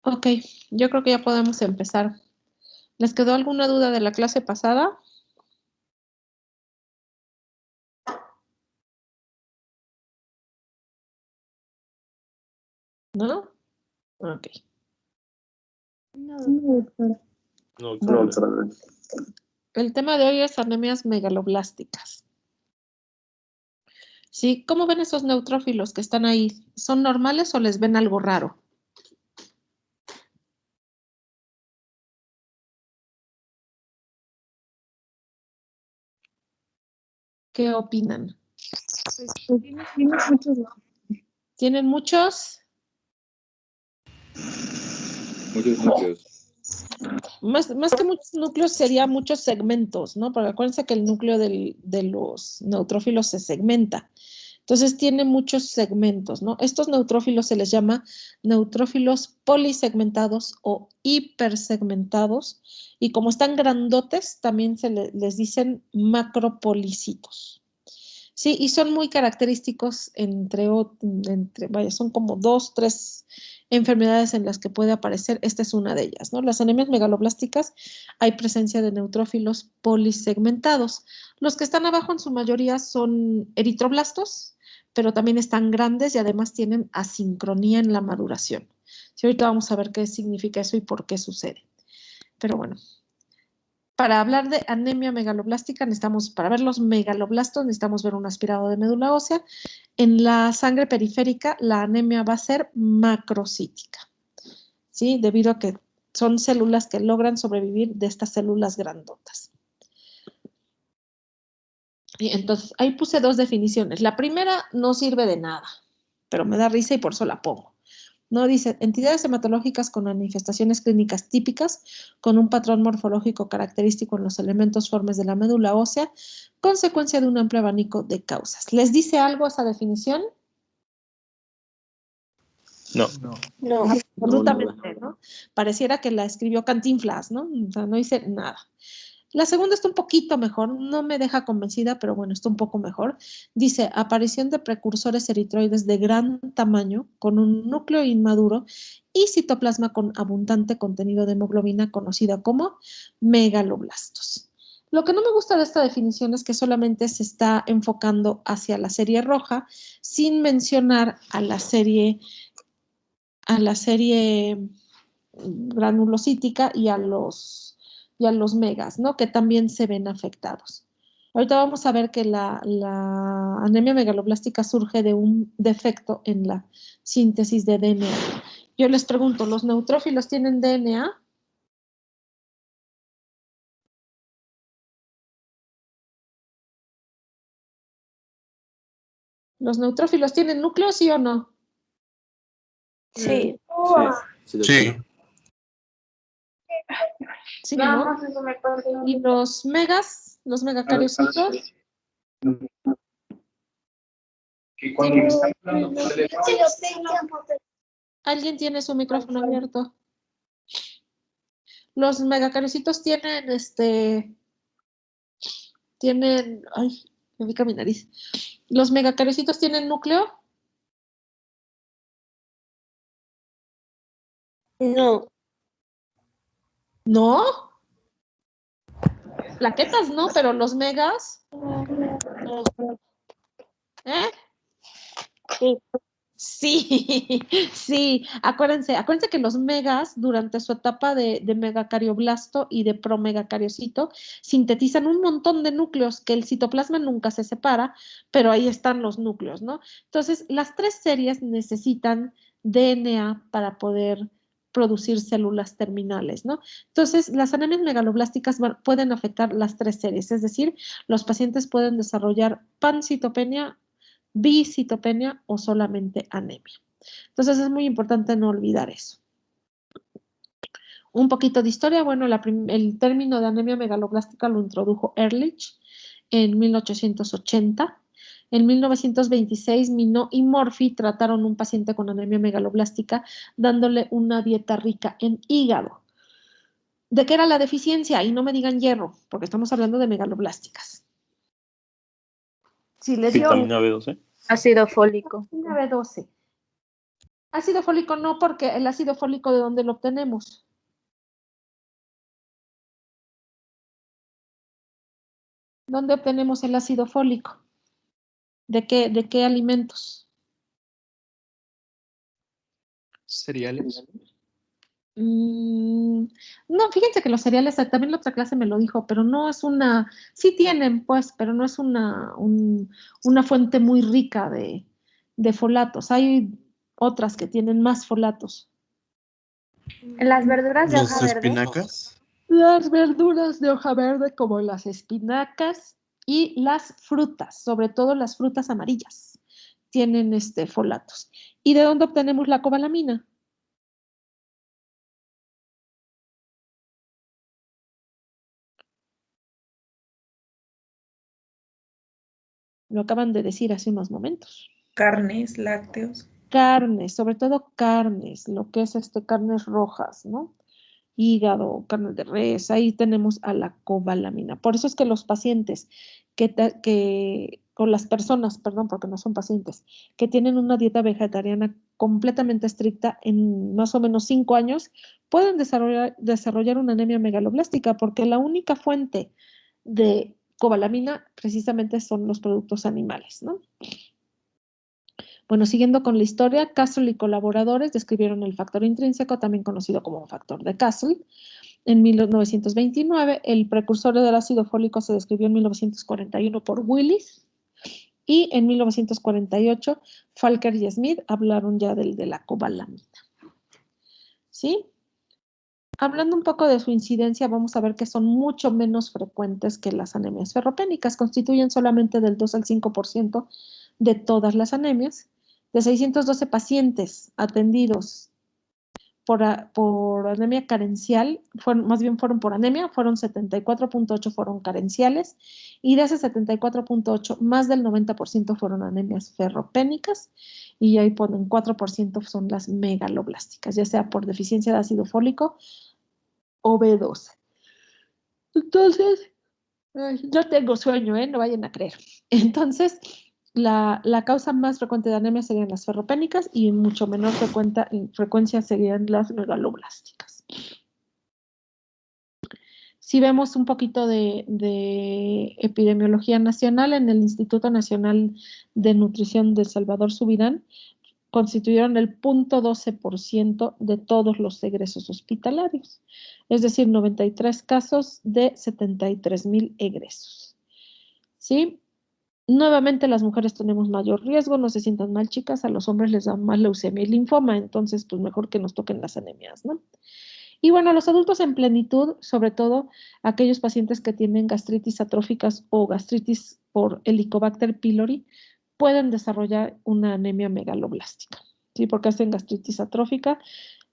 Ok, yo creo que ya podemos empezar. ¿Les quedó alguna duda de la clase pasada? ¿No? Ok. No, Bueno, el tema de hoy es anemias megaloblásticas. ¿Sí? ¿Cómo ven esos neutrófilos que están ahí? ¿Son normales o les ven algo raro? ¿Qué opinan? tienes muchos. ¿Tienen muchos? Muchos núcleos. Más que muchos núcleos sería muchos segmentos, ¿no? Porque acuérdense que el núcleo de los neutrófilos se segmenta. Entonces tiene muchos segmentos, ¿no? Estos neutrófilos se les llama neutrófilos polisegmentados o hipersegmentados y como están grandotes también les dicen macropolicitos. Sí, y son muy característicos vaya, son como 2, 3 enfermedades en las que puede aparecer. Esta es una de ellas, ¿no? Las anemias megaloblásticas hay presencia de neutrófilos polisegmentados. Los que están abajo en su mayoría son eritroblastos, pero también están grandes y además tienen asincronía en la maduración. Sí, ahorita vamos a ver qué significa eso y por qué sucede. Pero bueno, para hablar de anemia megaloblástica para ver los megaloblastos necesitamos ver un aspirado de médula ósea. En la sangre periférica la anemia va a ser macrocítica, ¿sí? Debido a que son células que logran sobrevivir de estas células grandotas. Y entonces, ahí puse 2 definiciones. La primera no sirve de nada, pero me da risa y por eso la pongo. No dice, entidades hematológicas con manifestaciones clínicas típicas, con un patrón morfológico característico en los elementos formes de la médula ósea, consecuencia de un amplio abanico de causas. ¿Les dice algo esa definición? No. Absolutamente, ¿no? Pareciera que la escribió Cantinflas, ¿no? O sea, no dice nada. La segunda está un poquito mejor, no me deja convencida, pero bueno, está un poco mejor. Dice, aparición de precursores eritroides de gran tamaño con un núcleo inmaduro y citoplasma con abundante contenido de hemoglobina conocida como megaloblastos. Lo que no me gusta de esta definición es que solamente se está enfocando hacia la serie roja sin mencionar a la serie granulocítica y a los megas, ¿no? Que también se ven afectados. Ahorita vamos a ver que la anemia megaloblástica surge de un defecto en la síntesis de DNA. Yo les pregunto, ¿los neutrófilos tienen DNA? ¿Los neutrófilos tienen núcleo, sí o no? Sí. Sí. Sí, ¿no? ¿Y los megas, los megacariocitos? ¿Alguien tiene su micrófono abierto? Los megacariocitos ay, me pica mi nariz. ¿Los megacariocitos tienen núcleo? No. ¿No? Plaquetas no, pero los megas. ¿Eh? Sí. Sí, sí. Acuérdense que los megas, durante su etapa de megacardioblasto y de promegacariocito, sintetizan un montón de núcleos que el citoplasma nunca se separa, pero ahí están los núcleos, ¿no? Entonces, las 3 series necesitan DNA para poder producir células terminales, ¿no? Entonces, las anemias megaloblásticas pueden afectar las 3 series, es decir, los pacientes pueden desarrollar pancitopenia, bicitopenia o solamente anemia. Entonces es muy importante no olvidar eso. Un poquito de historia, bueno, el término de anemia megaloblástica lo introdujo Ehrlich en 1880. En 1926, Minot y Murphy trataron un paciente con anemia megaloblástica dándole una dieta rica en hígado. ¿De qué era la deficiencia? Y no me digan hierro, porque estamos hablando de megaloblásticas. Si le dio Vitamina B12. Ácido fólico. Vitamina B12. Ácido fólico no, porque el ácido fólico, ¿de dónde lo obtenemos? ¿Dónde obtenemos el ácido fólico? ¿De qué alimentos? Cereales. No, fíjense que los cereales, también la otra clase me lo dijo, pero no es una, sí tienen, pues, pero no es una fuente muy rica de folatos. Hay otras que tienen más folatos. Las verduras de Los hoja verde. espinacas. Las verduras de hoja verde, como las espinacas y las frutas, sobre todo las frutas amarillas, tienen folatos. ¿Y de dónde obtenemos la cobalamina? Lo acaban de decir hace unos momentos. Carnes, lácteos. Carnes, sobre todo carnes, lo que es carnes rojas, ¿no? Hígado, carne de res, ahí tenemos a la cobalamina. Por eso es que los pacientes con las personas, perdón, porque no son pacientes, que tienen una dieta vegetariana completamente estricta en más o menos 5 años, pueden desarrollar una anemia megaloblástica, porque la única fuente de cobalamina precisamente son los productos animales, ¿no? Bueno, siguiendo con la historia, Castle y colaboradores describieron el factor intrínseco, también conocido como factor de Castle. En 1929, el precursor del ácido fólico se describió en 1941 por Willis, y en 1948, Falker y Smith hablaron ya de la cobalamina. ¿Sí? Hablando un poco de su incidencia, vamos a ver que son mucho menos frecuentes que las anemias ferropénicas, constituyen solamente del 2 al 5% de todas las anemias. De 612 pacientes atendidos por anemia carencial, fueron por anemia, fueron 74.8 fueron carenciales, y de ese 74.8, más del 90% fueron anemias ferropénicas, y ahí ponen 4% son las megaloblásticas, ya sea por deficiencia de ácido fólico o B12. Entonces, yo tengo sueño, no vayan a creer. Entonces, la causa más frecuente de anemia serían las ferropénicas y en mucho menor frecuencia serían las megaloblásticas. Si vemos un poquito de epidemiología nacional, en el Instituto Nacional de Nutrición de Salvador Subirán, constituyeron el 0.12% de todos los egresos hospitalarios, es decir, 93 casos de 73,000 egresos. ¿Sí? Nuevamente las mujeres tenemos mayor riesgo, no se sientan mal, chicas, a los hombres les da más leucemia y linfoma, entonces pues mejor que nos toquen las anemias, ¿no? Y bueno, los adultos en plenitud, sobre todo aquellos pacientes que tienen gastritis atróficas o gastritis por Helicobacter pylori, pueden desarrollar una anemia megaloblástica, ¿sí? Porque hacen gastritis atrófica.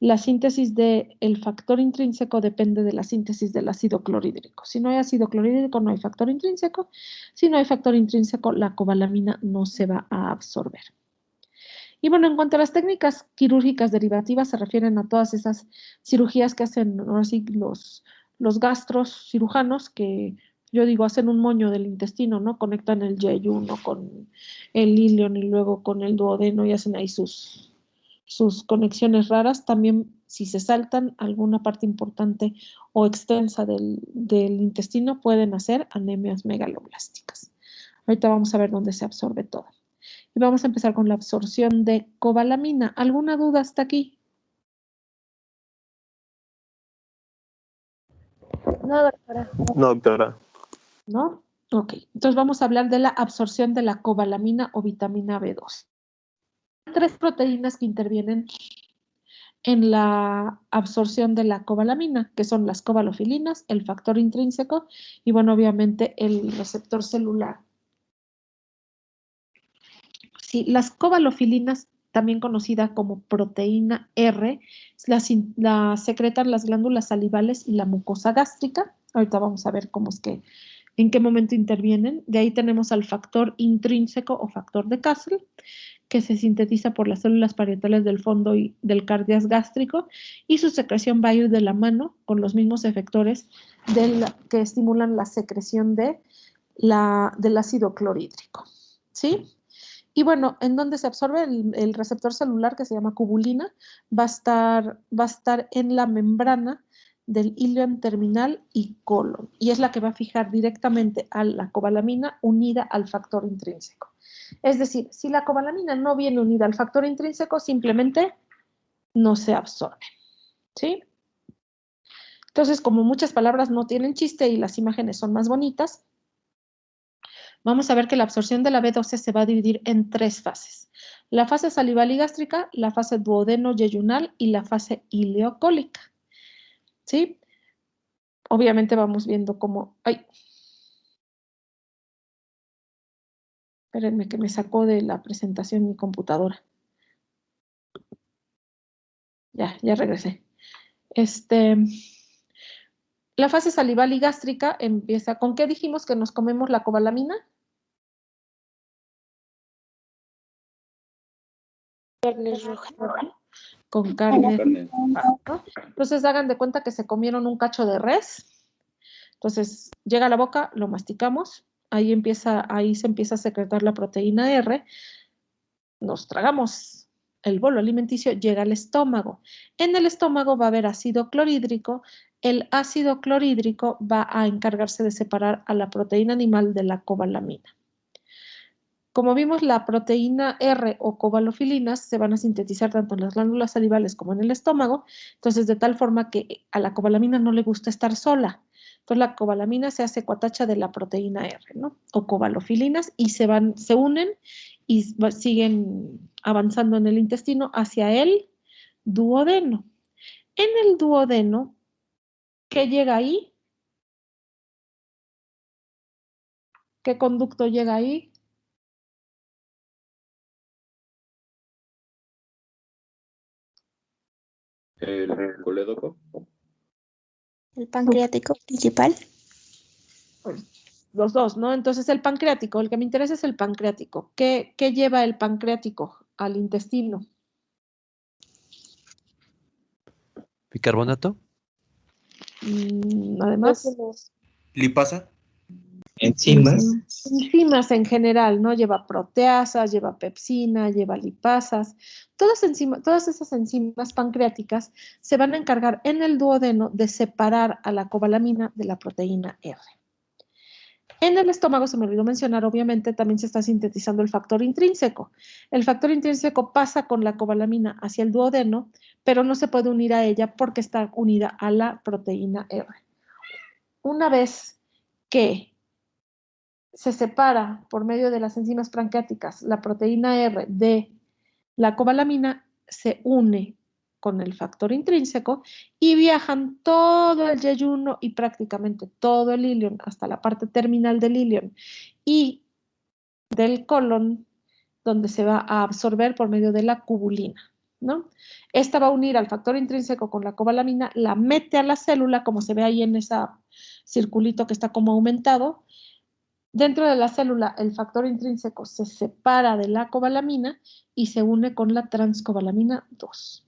La síntesis del factor intrínseco depende de la síntesis del ácido clorhídrico. Si no hay ácido clorhídrico, no hay factor intrínseco. Si no hay factor intrínseco, la cobalamina no se va a absorber. Y bueno, en cuanto a las técnicas quirúrgicas derivativas, se refieren a todas esas cirugías que hacen ahora sí, los gastros cirujanos, que yo digo, hacen un moño del intestino, ¿no? Conectan el yeyuno con el ilion y luego con el duodeno y hacen ahí sus conexiones raras. También, si se saltan alguna parte importante o extensa del intestino, pueden hacer anemias megaloblásticas. Ahorita vamos a ver dónde se absorbe todo. Y vamos a empezar con la absorción de cobalamina. ¿Alguna duda hasta aquí? No, doctora. No, doctora. ¿No? Ok. Entonces vamos a hablar de la absorción de la cobalamina o vitamina B2. Hay 3 proteínas que intervienen en la absorción de la cobalamina, que son las cobalofilinas, el factor intrínseco y, bueno, obviamente el receptor celular. Sí, las cobalofilinas, también conocida como proteína R, la secretan las glándulas salivales y la mucosa gástrica. Ahorita vamos a ver en qué momento intervienen. De ahí tenemos al factor intrínseco o factor de Castle, que se sintetiza por las células parietales del fondo y del cardias gástrico, y su secreción va a ir de la mano con los mismos efectores que estimulan la secreción del ácido clorhídrico. ¿Sí? Y bueno, ¿en dónde se absorbe el receptor celular que se llama cubulina? Va a estar en la membrana del ilion terminal y colon. Y es la que va a fijar directamente a la cobalamina unida al factor intrínseco. Es decir, si la cobalamina no viene unida al factor intrínseco, simplemente no se absorbe. ¿Sí? Entonces, como muchas palabras no tienen chiste y las imágenes son más bonitas, vamos a ver que la absorción de la B12 se va a dividir en 3 fases. La fase salival y gástrica, la fase duodeno-yeyunal y la fase ileocólica. ¿Sí? Obviamente vamos viendo cómo... ¡Ay! Espérenme que me sacó de la presentación mi computadora. Ya regresé. La fase salival y gástrica empieza... ¿Con qué dijimos que nos comemos la cobalamina? Carne roja. Con carne. Carne. ¿No? Entonces hagan de cuenta que se comieron un cacho de res. Entonces llega a la boca, lo masticamos, ahí se empieza a secretar la proteína R, nos tragamos el bolo alimenticio, llega al estómago. En el estómago va a haber ácido clorhídrico, el ácido clorhídrico va a encargarse de separar a la proteína animal de la cobalamina. Como vimos, la proteína R o cobalofilinas se van a sintetizar tanto en las glándulas salivales como en el estómago, entonces de tal forma que a la cobalamina no le gusta estar sola. Entonces la cobalamina se hace coatacha de la proteína R, ¿no? O cobalofilinas y se unen y siguen avanzando en el intestino hacia el duodeno. En el duodeno, ¿qué llega ahí? ¿Qué conducto llega ahí? El colédoco. El pancreático principal. Los dos, ¿no? Entonces el pancreático, el que me interesa es el pancreático. ¿Qué lleva el pancreático al intestino? ¿Bicarbonato? Además, Lipasa. enzimas en general, ¿no? Lleva proteasas, lleva pepsina, lleva lipasas. Todas esas enzimas pancreáticas se van a encargar en el duodeno de separar a la cobalamina de la proteína R. En el estómago, se me olvidó mencionar, obviamente también se está sintetizando el factor intrínseco. El factor intrínseco pasa con la cobalamina hacia el duodeno, pero no se puede unir a ella porque está unida a la proteína R. Una vez que se separa por medio de las enzimas pancreáticas la proteína R de la cobalamina, se une con el factor intrínseco y viajan todo el yeyuno y prácticamente todo el ilion hasta la parte terminal del ilion y del colon, donde se va a absorber por medio de la cubulina, ¿no? Esta va a unir al factor intrínseco con la cobalamina, la mete a la célula, como se ve ahí en ese circulito que está como aumentado. Dentro de la célula, el factor intrínseco se separa de la cobalamina y se une con la transcobalamina 2,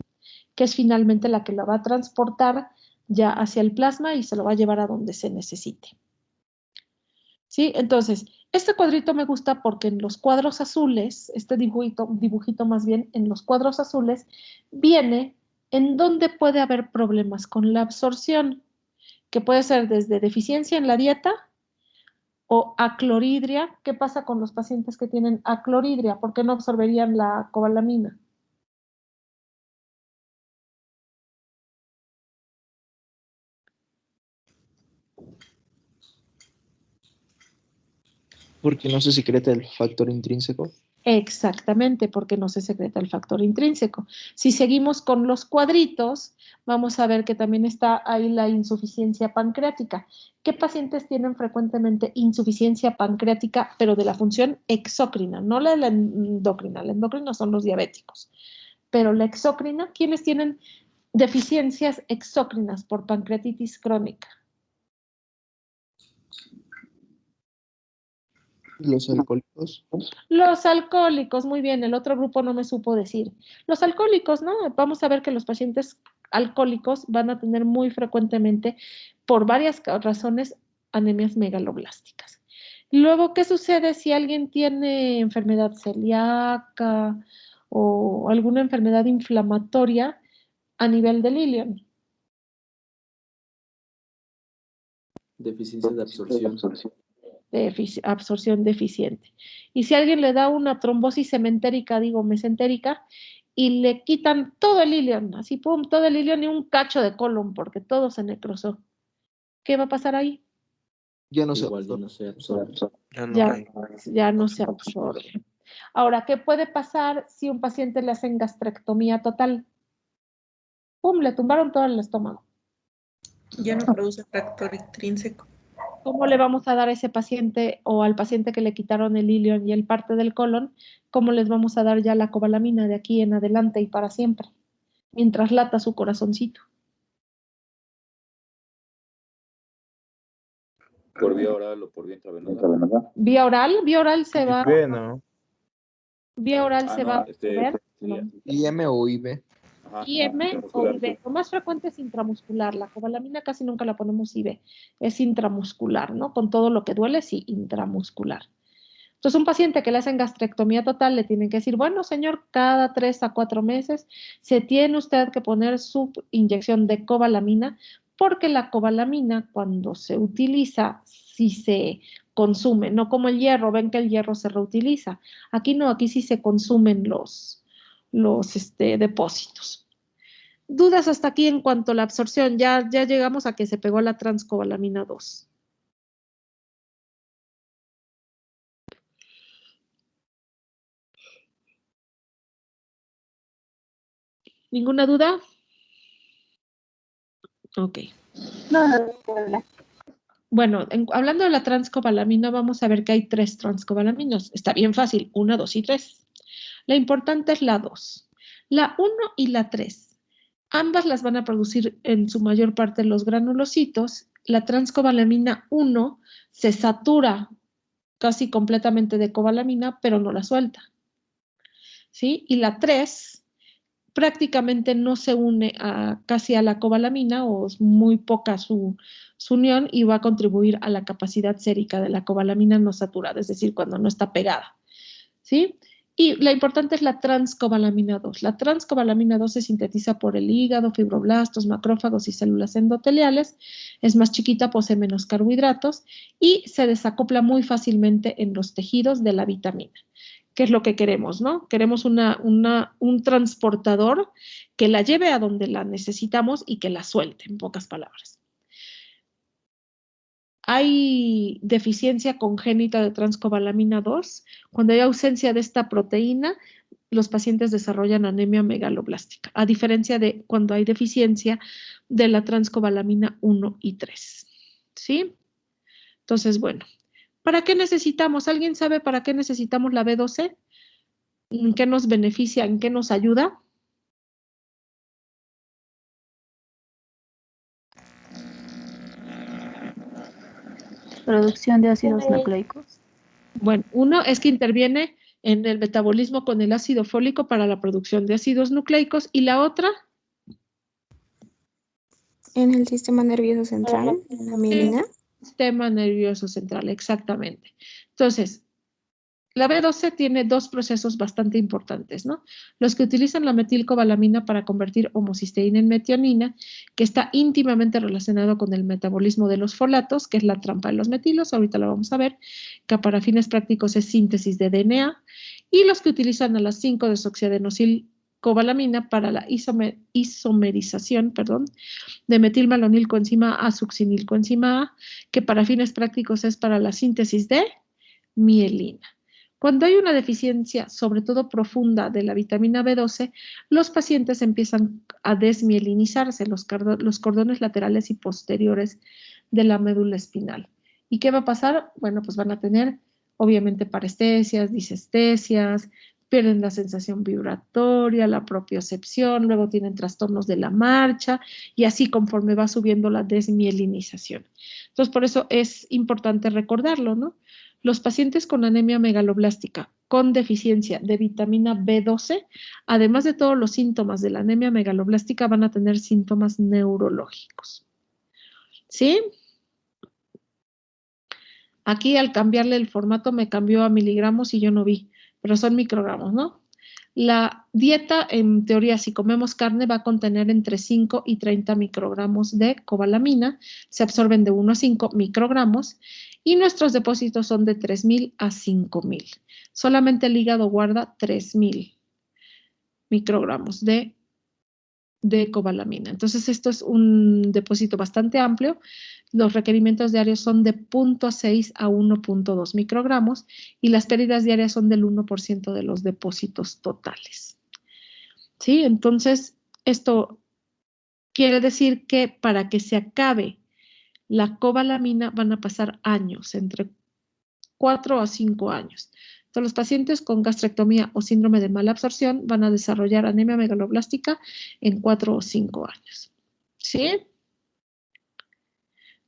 que es finalmente la que la va a transportar ya hacia el plasma y se lo va a llevar a donde se necesite. ¿Sí? Entonces, este cuadrito me gusta porque en los cuadros azules, este dibujito más bien, en los cuadros azules, viene en donde puede haber problemas con la absorción, que puede ser desde deficiencia en la dieta o acloridria. ¿Qué pasa con los pacientes que tienen acloridria? ¿Por qué no absorberían la cobalamina? Porque no se secreta el factor intrínseco. Exactamente, porque no se secreta el factor intrínseco. Si seguimos con los cuadritos, vamos a ver que también está ahí la insuficiencia pancreática. ¿Qué pacientes tienen frecuentemente insuficiencia pancreática, pero de la función exócrina, no la de la endocrina? La endocrina son los diabéticos, pero la exócrina, ¿quiénes tienen deficiencias exócrinas por pancreatitis crónica? Los alcohólicos. Los alcohólicos, muy bien, el otro grupo no me supo decir. Los alcohólicos, ¿no? Vamos a ver que los pacientes alcohólicos van a tener muy frecuentemente, por varias razones, anemias megaloblásticas. Luego, ¿qué sucede si alguien tiene enfermedad celíaca o alguna enfermedad inflamatoria a nivel del ilion? Deficiencia de absorción. Absorción deficiente. Y si alguien le da una trombosis cementérica, digo mesentérica, y le quitan todo el ilion, así pum, todo el ilion y un cacho de colon, porque todo se necrosó. ¿Qué va a pasar ahí? Ya no se Igual ya no se absorbe. Ya no se absorbe. Ahora, ¿qué puede pasar si un paciente le hacen gastrectomía total? ¡Pum! Le tumbaron todo el estómago. Ya no produce factor intrínseco. ¿Cómo le vamos a dar a ese paciente o al paciente que le quitaron el ilion y el parte del colon? ¿Cómo les vamos a dar ya la cobalamina de aquí en adelante y para siempre? Mientras lata su corazoncito. ¿Por vía oral o por vía intravenosa? Vía oral se va. Bueno, Vía oral se va a ver. sería- IM o IB. ajá, IM o intramuscular. IV. Lo más frecuente es intramuscular. La cobalamina casi nunca la ponemos IV. Es intramuscular, ¿no? Con todo lo que duele, sí, intramuscular. Entonces, un paciente que le hacen gastrectomía total le tienen que decir, bueno, señor, cada 3 a 4 meses se tiene usted que poner su inyección de cobalamina, porque la cobalamina cuando se utiliza, sí se consume, no como el hierro, ven que el hierro se reutiliza. Aquí no, aquí sí se consumen los depósitos. Dudas hasta aquí en cuanto a la absorción, ya llegamos a que se pegó la transcobalamina 2. ¿Ninguna duda? Ok. No, Bueno, hablando de la transcobalamina, vamos a ver que hay 3 transcobalaminos. Está bien fácil, 1, 2 y 3. La importante es la 2. La 1 y la 3. Ambas las van a producir en su mayor parte los granulocitos. La transcobalamina 1 se satura casi completamente de cobalamina, pero no la suelta. ¿Sí? Y la 3 prácticamente no se une casi a la cobalamina o es muy poca su unión y va a contribuir a la capacidad sérica de la cobalamina no saturada, es decir, cuando no está pegada. ¿Sí? Y la importante es la transcobalamina 2. La transcobalamina 2 se sintetiza por el hígado, fibroblastos, macrófagos y células endoteliales. Es más chiquita, posee menos carbohidratos y se desacopla muy fácilmente en los tejidos de la vitamina. ¿Qué es lo que queremos, no? Queremos un transportador que la lleve a donde la necesitamos y que la suelte, en pocas palabras. Hay deficiencia congénita de transcobalamina 2. Cuando hay ausencia de esta proteína, los pacientes desarrollan anemia megaloblástica, a diferencia de cuando hay deficiencia de la transcobalamina 1 y 3. ¿Sí? Entonces, bueno, ¿para qué necesitamos? ¿Alguien sabe para qué necesitamos la B12? ¿En qué nos beneficia? ¿En qué nos ayuda? producción de ácidos nucleicos. Bueno, uno es que interviene en el metabolismo con el ácido fólico para la producción de ácidos nucleicos y la otra, En el sistema nervioso central, la mielina. sistema nervioso central, exactamente. Entonces, la B12 tiene 2 procesos bastante importantes, ¿no? Los que utilizan la metilcobalamina para convertir homocisteína en metionina, que está íntimamente relacionado con el metabolismo de los folatos, que es la trampa de los metilos, ahorita lo vamos a ver, que para fines prácticos es síntesis de DNA, y los que utilizan a las 5-desoxiadenosilcobalamina para la isomerización, de metilmalonilcoenzima A, succinilcoenzima A, que para fines prácticos es para la síntesis de mielina. Cuando hay una deficiencia, sobre todo profunda, de la vitamina B12, los pacientes empiezan a desmielinizarse los cordones laterales y posteriores de la médula espinal. ¿Y qué va a pasar? Bueno, pues van a tener, obviamente, parestesias, disestesias, pierden la sensación vibratoria, la propiocepción, luego tienen trastornos de la marcha y así conforme va subiendo la desmielinización. Entonces, por eso es importante recordarlo, ¿no? Los pacientes con anemia megaloblástica con deficiencia de vitamina B12, además de todos los síntomas de la anemia megaloblástica, van a tener síntomas neurológicos. ¿Sí? Aquí al cambiarle el formato me cambió a miligramos y yo no vi, pero son microgramos, ¿no? La dieta, en teoría, si comemos carne, va a contener entre 5 y 30 microgramos de cobalamina. Se absorben de 1 a 5 microgramos y nuestros depósitos son de 3.000 a 5.000. Solamente el hígado guarda 3.000 microgramos de cobalamina. Entonces, esto es un depósito bastante amplio. Los requerimientos diarios son de 0.6 a 1.2 microgramos y las pérdidas diarias son del 1% de los depósitos totales. ¿Sí? Entonces, esto quiere decir que para que se acabe la cobalamina van a pasar años, entre 4 a 5 años. Entonces, los pacientes con gastrectomía o síndrome de mala absorción van a desarrollar anemia megaloblástica en 4 o 5 años. ¿Sí?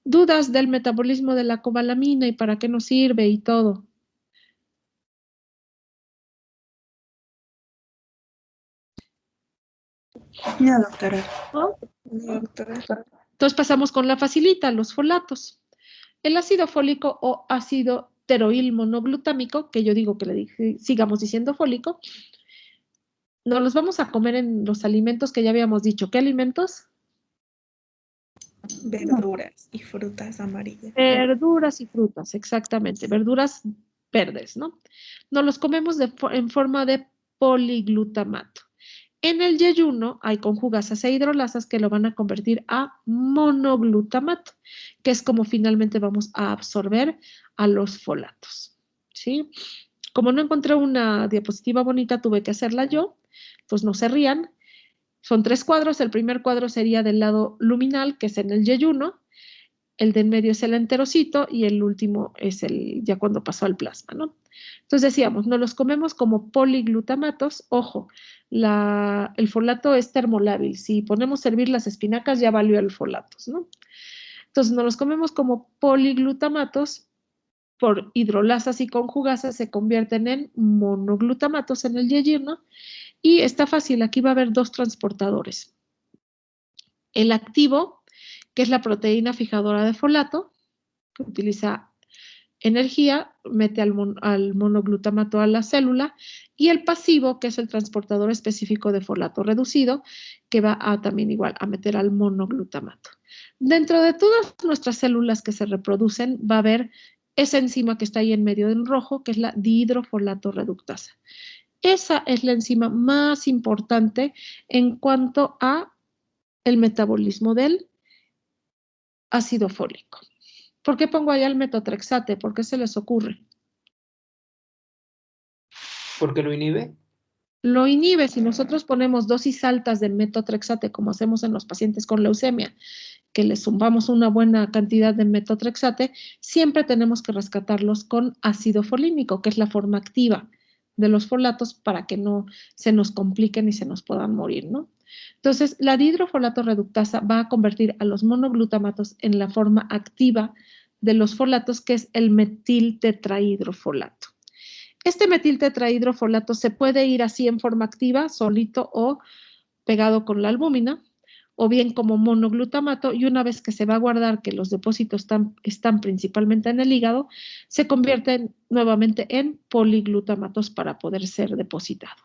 Dudas del metabolismo de la cobalamina y para qué nos sirve y todo. No, doctora. ¿No? No, doctora. Entonces pasamos con la facilita, los folatos. El ácido fólico o ácido teroil monoglutámico, que yo digo que sigamos diciendo fólico, nos los vamos a comer en los alimentos que ya habíamos dicho. ¿Qué alimentos? Verduras y frutas amarillas. Verduras y frutas, exactamente. Verduras verdes, ¿no? Nos los comemos en forma de poliglutamato. En el yeyuno hay conjugasas e hidrolasas que lo van a convertir a monoglutamato, que es como finalmente vamos a absorber a los folatos, ¿sí? Como no encontré una diapositiva bonita, tuve que hacerla yo, pues no se rían. Son 3 cuadros, el primer cuadro sería del lado luminal, que es en el yeyuno, el de en medio es el enterocito y el último es el ya cuando pasó al plasma, ¿no? Entonces decíamos, nos los comemos como poliglutamatos. Ojo, el folato es termolábil. Si ponemos a hervir las espinacas, ya valió el folatos, ¿no? Entonces nos los comemos como poliglutamatos. Por hidrolasas y conjugasas se convierten en monoglutamatos en el yeyuno. Y está fácil, aquí va a haber 2 transportadores. El activo, que es la proteína fijadora de folato, que utiliza energía, mete al monoglutamato a la célula, y el pasivo, que es el transportador específico de folato reducido, que va a también igual a meter al monoglutamato. Dentro de todas nuestras células que se reproducen, va a haber esa enzima que está ahí en medio del rojo, que es la dihidrofolato reductasa. Esa es la enzima más importante en cuanto a el metabolismo del ácido fólico. ¿Por qué pongo allá el metotrexate? ¿Por qué se les ocurre? ¿Por qué lo inhibe? Lo inhibe. Si nosotros ponemos dosis altas de metotrexate, como hacemos en los pacientes con leucemia, que les zumbamos una buena cantidad de metotrexate, siempre tenemos que rescatarlos con ácido folínico, que es la forma activa de los folatos para que no se nos compliquen y se nos puedan morir, ¿no? Entonces, la dihidrofolato reductasa va a convertir a los monoglutamatos en la forma activa de los folatos, que es el metiltetrahidrofolato. Este metiltetrahidrofolato se puede ir así en forma activa, solito o pegado con la albúmina, o bien como monoglutamato, y una vez que se va a guardar que los depósitos están principalmente en el hígado, se convierten nuevamente en poliglutamatos para poder ser depositado.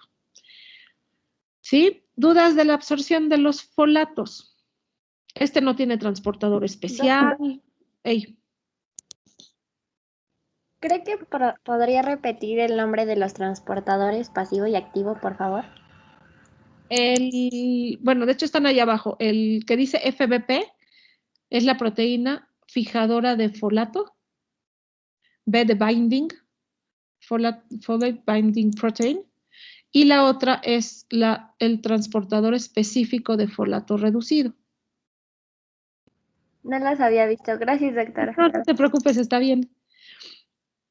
¿Sí? ¿Dudas de la absorción de los folatos? Este no tiene transportador especial. Hey. ¿Cree que podría repetir el nombre de los transportadores pasivo y activo, por favor? Bueno, de hecho están ahí abajo. El que dice FBP es la proteína fijadora de folato. B de binding, folate binding protein. Y la otra es el transportador específico de folato reducido. No las había visto. Gracias, doctora. No te preocupes, está bien.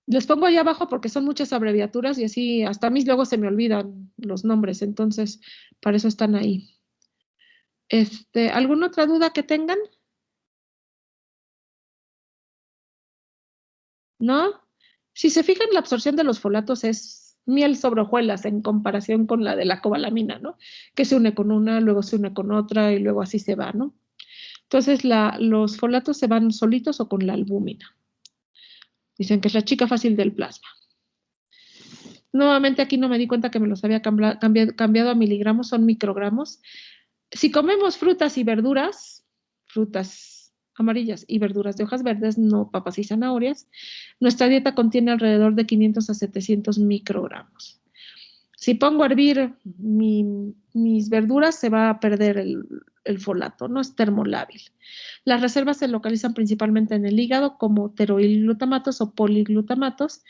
Les pongo ahí abajo porque son muchas abreviaturas y así hasta a mí luego se me olvidan los nombres, entonces para eso están ahí. ¿Alguna otra duda que tengan? ¿No? Si se fijan, la absorción de los folatos es miel sobre hojuelas en comparación con la de la cobalamina, ¿no? Que se une con una, luego se une con otra y luego así se va, ¿no? Entonces los folatos se van solitos o con la albúmina. Dicen que es la chica fácil del plasma. Nuevamente aquí no me di cuenta que me los había cambiado a miligramos, son microgramos. Si comemos frutas y verduras, frutas amarillas y verduras de hojas verdes, no papas y zanahorias, nuestra dieta contiene alrededor de 500 a 700 microgramos. Si pongo a hervir mis verduras, se va a perder el folato, no es termolábil. Las reservas se localizan principalmente en el hígado como pteroilglutamatos o poliglutamatos,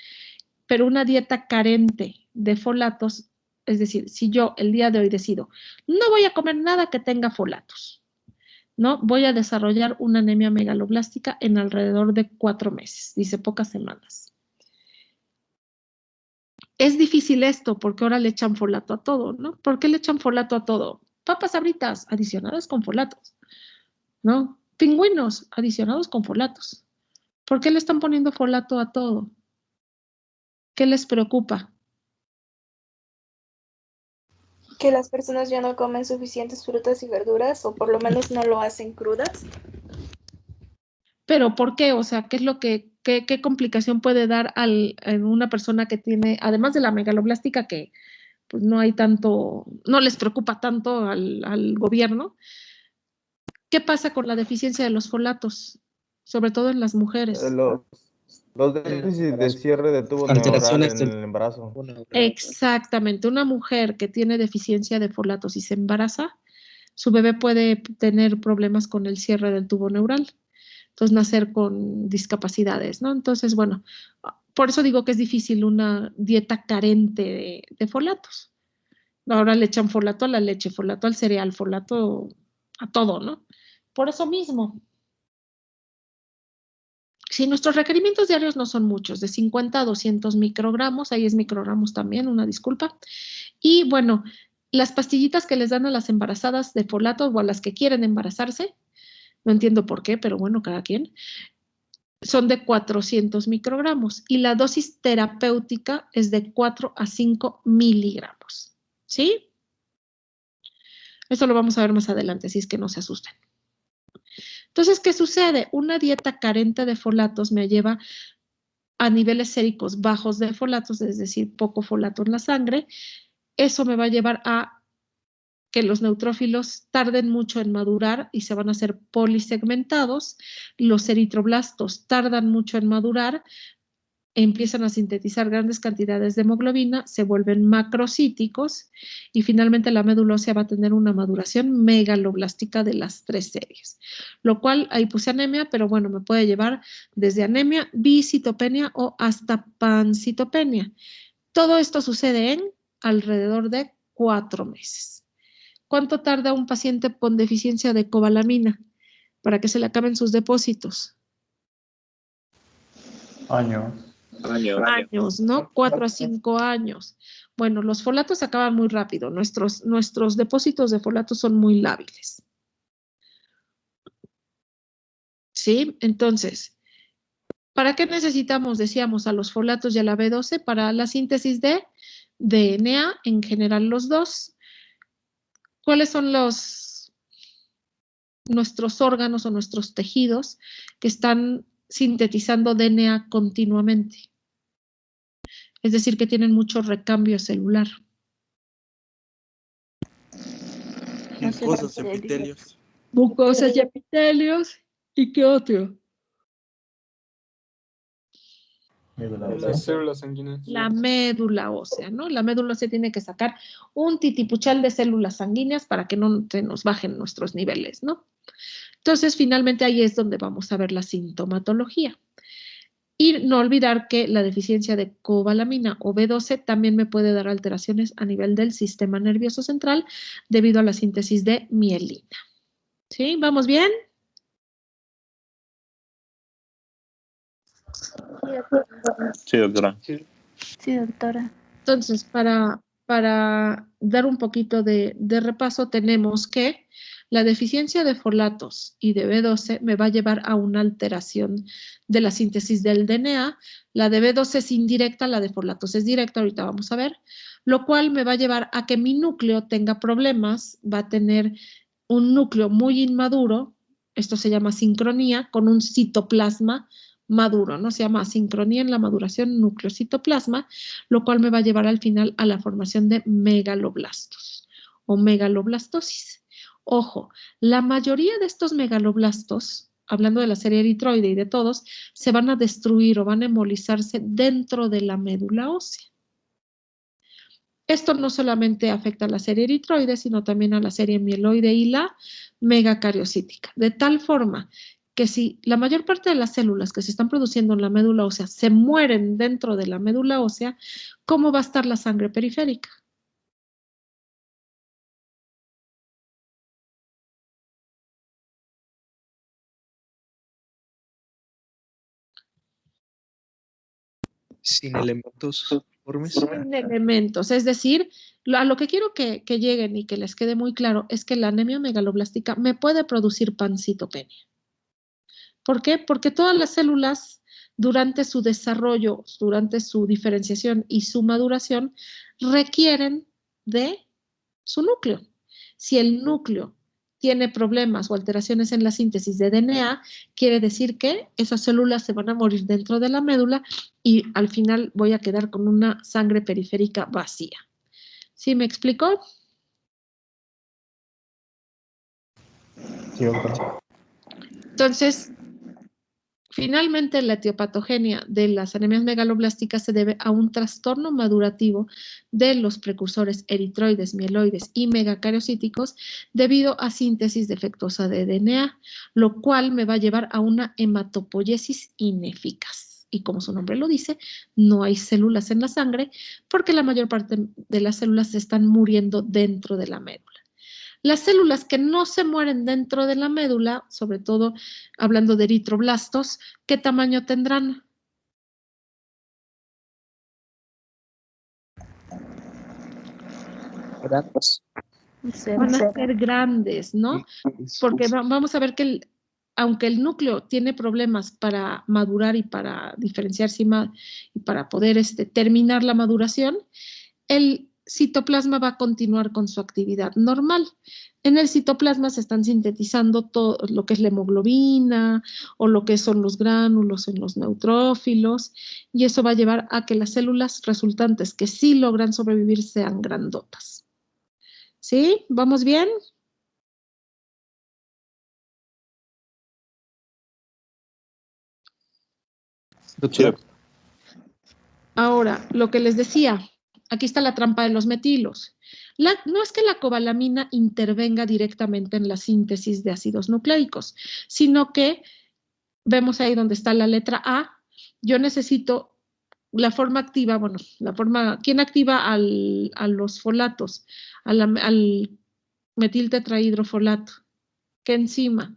pero una dieta carente de folatos, es decir, si yo el día de hoy decido, no voy a comer nada que tenga folatos, ¿no? Voy a desarrollar una anemia megaloblástica en alrededor de 4 meses, dice pocas semanas. Es difícil esto porque ahora le echan folato a todo, ¿no? ¿Por qué le echan folato a todo? Papas Sabritas adicionadas con folatos, ¿no? Pingüinos adicionados con folatos. ¿Por qué le están poniendo folato a todo? ¿Qué les preocupa? Que las personas ya no comen suficientes frutas y verduras, o por lo menos no lo hacen crudas. ¿Pero por qué? O sea, ¿qué es lo qué complicación puede dar a una persona que tiene, además de la megaloblástica, que pues no hay tanto, no les preocupa tanto al gobierno? ¿Qué pasa con la deficiencia de los folatos? Sobre todo en las mujeres. Los déficits de cierre de tubo neural Alteraciones en el embarazo. Exactamente. Una mujer que tiene deficiencia de folatos y se embaraza, su bebé puede tener problemas con el cierre del tubo neural. Entonces, nacer con discapacidades, ¿no? Entonces, bueno, por eso digo que es difícil una dieta carente de folatos. Ahora le echan folato a la leche, folato al cereal, folato a todo, ¿no? Por eso mismo. Si nuestros requerimientos diarios no son muchos, de 50 a 200 microgramos, ahí es microgramos también, una disculpa. Y bueno, las pastillitas que les dan a las embarazadas de folato o a las que quieren embarazarse, no entiendo por qué, pero bueno, cada quien, son de 400 microgramos y la dosis terapéutica es de 4 a 5 miligramos. ¿Sí? Esto lo vamos a ver más adelante, así es que no se asusten. Entonces, ¿qué sucede? Una dieta carente de folatos me lleva a niveles séricos bajos de folatos, es decir, poco folato en la sangre. Eso me va a llevar a que los neutrófilos tarden mucho en madurar y se van a hacer polisegmentados. Los eritroblastos tardan mucho en madurar, empiezan a sintetizar grandes cantidades de hemoglobina, se vuelven macrocíticos y finalmente la médula ósea va a tener una maduración megaloblástica de las 3 series. Lo cual, ahí puse anemia, pero bueno, me puede llevar desde anemia, bicitopenia o hasta pancitopenia. Todo esto sucede en alrededor de 4 meses. ¿Cuánto tarda un paciente con deficiencia de cobalamina para que se le acaben sus depósitos? Años, ¿no? 4 a 5 años. Bueno, los folatos se acaban muy rápido. Nuestros depósitos de folatos son muy lábiles. ¿Sí? Entonces, ¿para qué necesitamos, decíamos, a los folatos y a la B12? Para la síntesis de DNA, en general los dos. ¿Cuáles son nuestros órganos o nuestros tejidos que están sintetizando DNA continuamente? Es decir, que tienen mucho recambio celular. Mucosas, epitelios. Mucosas y epitelios. ¿Y qué otro? Las células sanguíneas. La médula ósea, ¿no? La médula ósea tiene que sacar un titipuchal de células sanguíneas para que no se nos bajen nuestros niveles, ¿no? Entonces, finalmente ahí es donde vamos a ver la sintomatología. Y no olvidar que la deficiencia de cobalamina o B12 también me puede dar alteraciones a nivel del sistema nervioso central debido a la síntesis de mielina. ¿Sí? ¿Vamos bien? Sí, doctora. Sí, doctora. Entonces, para dar un poquito de repaso, tenemos que la deficiencia de folatos y de B12 me va a llevar a una alteración de la síntesis del DNA. La de B12 es indirecta, la de folatos es directa, ahorita vamos a ver, lo cual me va a llevar a que mi núcleo tenga problemas, va a tener un núcleo muy inmaduro, esto se llama sincronía, con un citoplasma maduro, ¿no? Se llama asincronía en la maduración nucleocitoplasma, lo cual me va a llevar al final a la formación de megaloblastos o megaloblastosis. Ojo, la mayoría de estos megaloblastos, hablando de la serie eritroide y de todos, se van a destruir o van a embolizarse dentro de la médula ósea. Esto no solamente afecta a la serie eritroide, sino también a la serie mieloide y la megacariocítica, de tal forma que si la mayor parte de las células que se están produciendo en la médula ósea se mueren dentro de la médula ósea, ¿cómo va a estar la sangre periférica? Sin elementos formes. Sin elementos, es decir, a lo que quiero que lleguen y que les quede muy claro es que la anemia megaloblástica me puede producir pancitopenia. ¿Por qué? Porque todas las células durante su desarrollo, durante su diferenciación y su maduración requieren de su núcleo. Si el núcleo tiene problemas o alteraciones en la síntesis de DNA, quiere decir que esas células se van a morir dentro de la médula y al final voy a quedar con una sangre periférica vacía. ¿Sí me explicó? Sí, doctora. Entonces, finalmente, la etiopatogenia de las anemias megaloblásticas se debe a un trastorno madurativo de los precursores eritroides, mieloides y megacariocíticos debido a síntesis defectuosa de DNA, lo cual me va a llevar a una hematopoiesis ineficaz. Y como su nombre lo dice, no hay células en la sangre porque la mayor parte de las células se están muriendo dentro de la médula. Las células que no se mueren dentro de la médula, sobre todo hablando de eritroblastos, ¿qué tamaño tendrán? Grandes. Van a ser grandes, ¿no? Porque vamos a ver que aunque el núcleo tiene problemas para madurar y para diferenciarse y para poder terminar la maduración, el citoplasma va a continuar con su actividad normal. En el citoplasma se están sintetizando todo lo que es la hemoglobina o lo que son los gránulos en los neutrófilos y eso va a llevar a que las células resultantes que sí logran sobrevivir sean grandotas. ¿Sí? ¿Vamos bien? Doctora. Ahora, lo que les decía, aquí está la trampa de los metilos. No es que la cobalamina intervenga directamente en la síntesis de ácidos nucleicos, sino que vemos ahí donde está la letra A, yo necesito la forma activa, bueno, ¿quién activa a los folatos? Al metiltetrahidrofolato. ¿Qué enzima?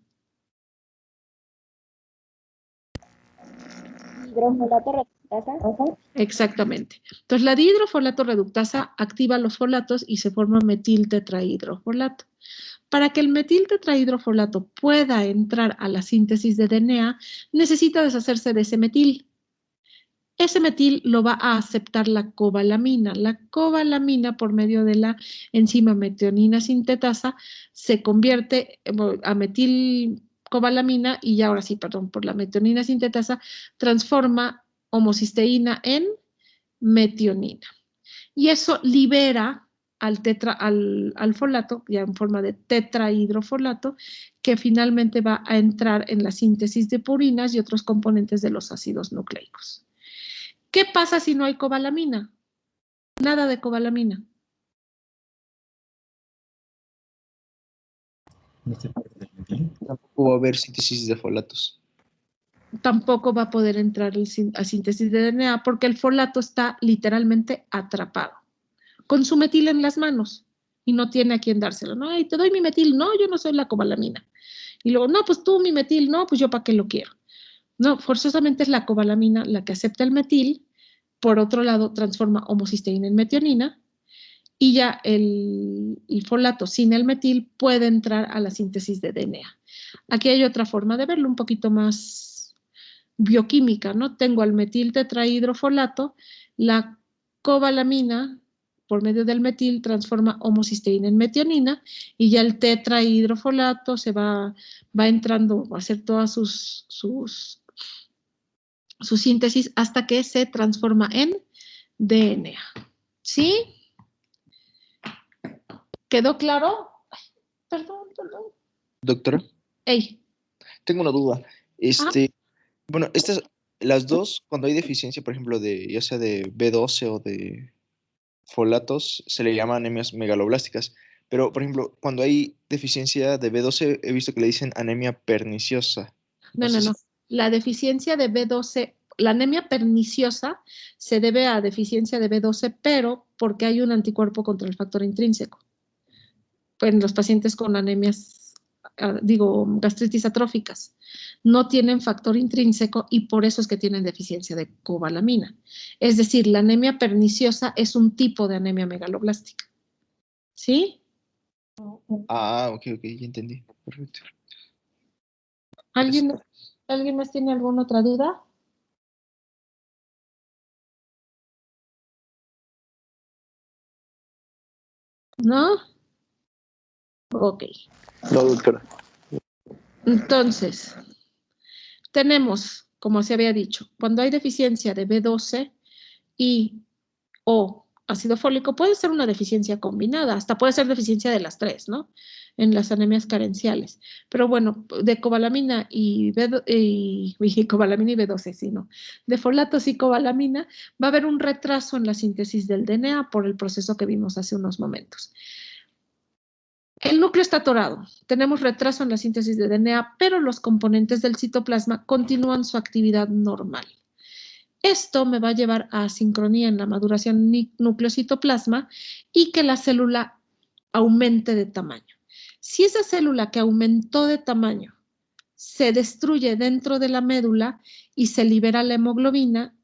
Hidrofolato reductasa. Exactamente. Entonces, la dihidrofolato reductasa activa los folatos y se forma metiltetrahidrofolato. Para que el metiltetrahidrofolato pueda entrar a la síntesis de DNA, necesita deshacerse de ese metil. Ese metil lo va a aceptar la cobalamina. La cobalamina, por medio de la enzima metionina sintetasa, se convierte a metilcobalamina y ya ahora sí, perdón, por la metionina sintetasa, transforma homocisteína en metionina. Y eso libera al folato, ya en forma de tetrahidrofolato, que finalmente va a entrar en la síntesis de purinas y otros componentes de los ácidos nucleicos. ¿Qué pasa si no hay cobalamina? Nada de cobalamina. Tampoco va a haber síntesis de folatos. Tampoco va a poder entrar a síntesis de DNA porque el folato está literalmente atrapado, con su metil en las manos y no tiene a quién dárselo. No, te doy mi metil. No, yo no soy la cobalamina. Y luego, no, pues tú mi metil. No, pues yo para qué lo quiero. No, forzosamente es la cobalamina la que acepta el metil. Por otro lado, transforma homocisteína en metionina y ya el folato sin el metil puede entrar a la síntesis de DNA. Aquí hay otra forma de verlo, un poquito más bioquímica, ¿no? Tengo al metiltetrahidrofolato, la cobalamina, por medio del metil, transforma homocisteína en metionina y ya el tetrahidrofolato se va entrando a hacer todas sus su síntesis hasta que se transforma en DNA. ¿Sí? ¿Quedó claro? Ay, perdón. Doctora, Ey. tengo una duda. Bueno, las dos, cuando hay deficiencia, por ejemplo, ya sea de B12 o de folatos, se le llama anemias megaloblásticas. Pero, por ejemplo, cuando hay deficiencia de B12, he visto que le dicen anemia perniciosa. No. sé si- La deficiencia de B12, la anemia perniciosa se debe a deficiencia de B12, pero porque hay un anticuerpo contra el factor intrínseco. En los pacientes con anemias, gastritis atróficas, no tienen factor intrínseco y por eso es que tienen deficiencia de cobalamina. Es decir, la anemia perniciosa es un tipo de anemia megaloblástica. ¿Sí? ok, ya entendí. Perfecto. ¿Alguien más tiene alguna otra duda? ¿No? Ok. No, doctora. Entonces, tenemos, como se había dicho, cuando hay deficiencia de B12 o ácido fólico, puede ser una deficiencia combinada, hasta puede ser deficiencia de las tres, ¿no? En las anemias carenciales. Pero bueno, de cobalamina y cobalamina y B12, sí, ¿no? De folatos y cobalamina va a haber un retraso en la síntesis del DNA por el proceso que vimos hace unos momentos. El núcleo está atorado, tenemos retraso en la síntesis de DNA, pero los componentes del citoplasma continúan su actividad normal. Esto me va a llevar a asincronía en la maduración núcleo-citoplasma y que la célula aumente de tamaño. Si esa célula que aumentó de tamaño se destruye dentro de la médula y se libera la hemoglobina,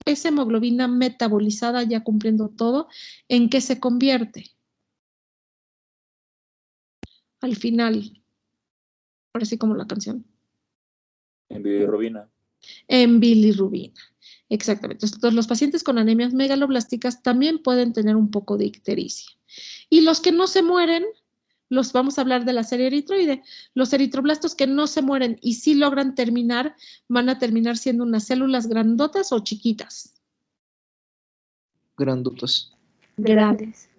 esa hemoglobina metabolizada ya cumpliendo todo, ¿en qué se convierte? Al final, ahora sí como la canción. En bilirrubina. En bilirrubina. Exactamente. Entonces, los pacientes con anemias megaloblásticas también pueden tener un poco de ictericia. Y los que no se mueren, vamos a hablar de la serie eritroide. Los eritroblastos que no se mueren y sí logran terminar, van a terminar siendo unas células grandotas o chiquitas. Grandotas. Grandes.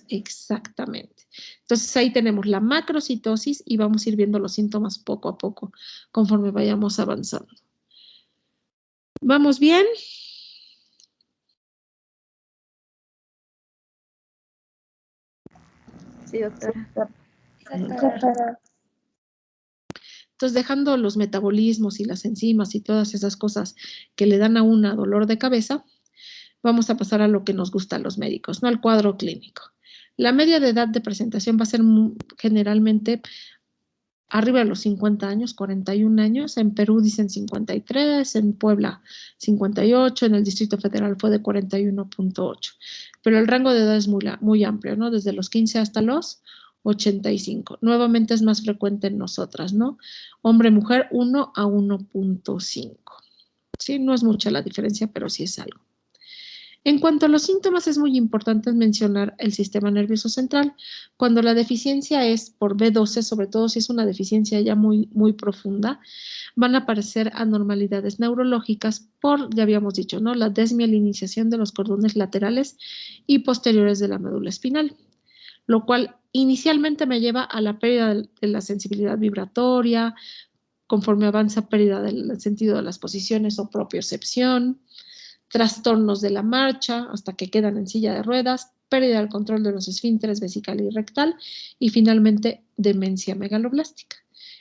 Exactamente. Entonces ahí tenemos la macrocitosis y vamos a ir viendo los síntomas poco a poco conforme vayamos avanzando. ¿Vamos bien? Sí, doctora. Entonces, dejando los metabolismos y las enzimas y todas esas cosas que le dan a una dolor de cabeza, vamos a pasar a lo que nos gusta a los médicos, ¿no? Al cuadro clínico. La media de edad de presentación va a ser generalmente arriba de los 50 años, 41 años. En Perú dicen 53, en Puebla 58, en el Distrito Federal fue de 41.8. Pero el rango de edad es muy amplio, ¿no? Desde los 15 hasta los 85. Nuevamente es más frecuente en nosotras, ¿no? Hombre-mujer 1 a 1.5. Sí, no es mucha la diferencia, pero sí es algo. En cuanto a los síntomas, es muy importante mencionar el sistema nervioso central. Cuando la deficiencia es por B12, sobre todo si es una deficiencia ya muy, muy profunda, van a aparecer anormalidades neurológicas por, ya habíamos dicho, ¿no? La desmielinización de los cordones laterales y posteriores de la médula espinal, lo cual inicialmente me lleva a la pérdida de la sensibilidad vibratoria, conforme avanza pérdida del sentido de las posiciones o propiocepción, trastornos de la marcha hasta que quedan en silla de ruedas, pérdida del control de los esfínteres vesical y rectal y finalmente demencia megaloblástica.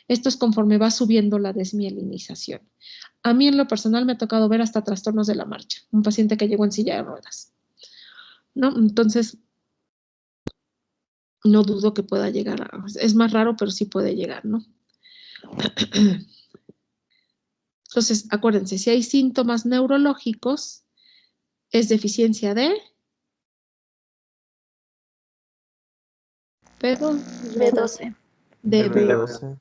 Esto es conforme va subiendo la desmielinización. A mí en lo personal me ha tocado ver hasta trastornos de la marcha, un paciente que llegó en silla de ruedas, ¿no? Entonces, no dudo que pueda llegar es más raro, pero sí puede llegar, ¿no? Entonces, acuérdense, si hay síntomas neurológicos, es deficiencia de B12. de B12.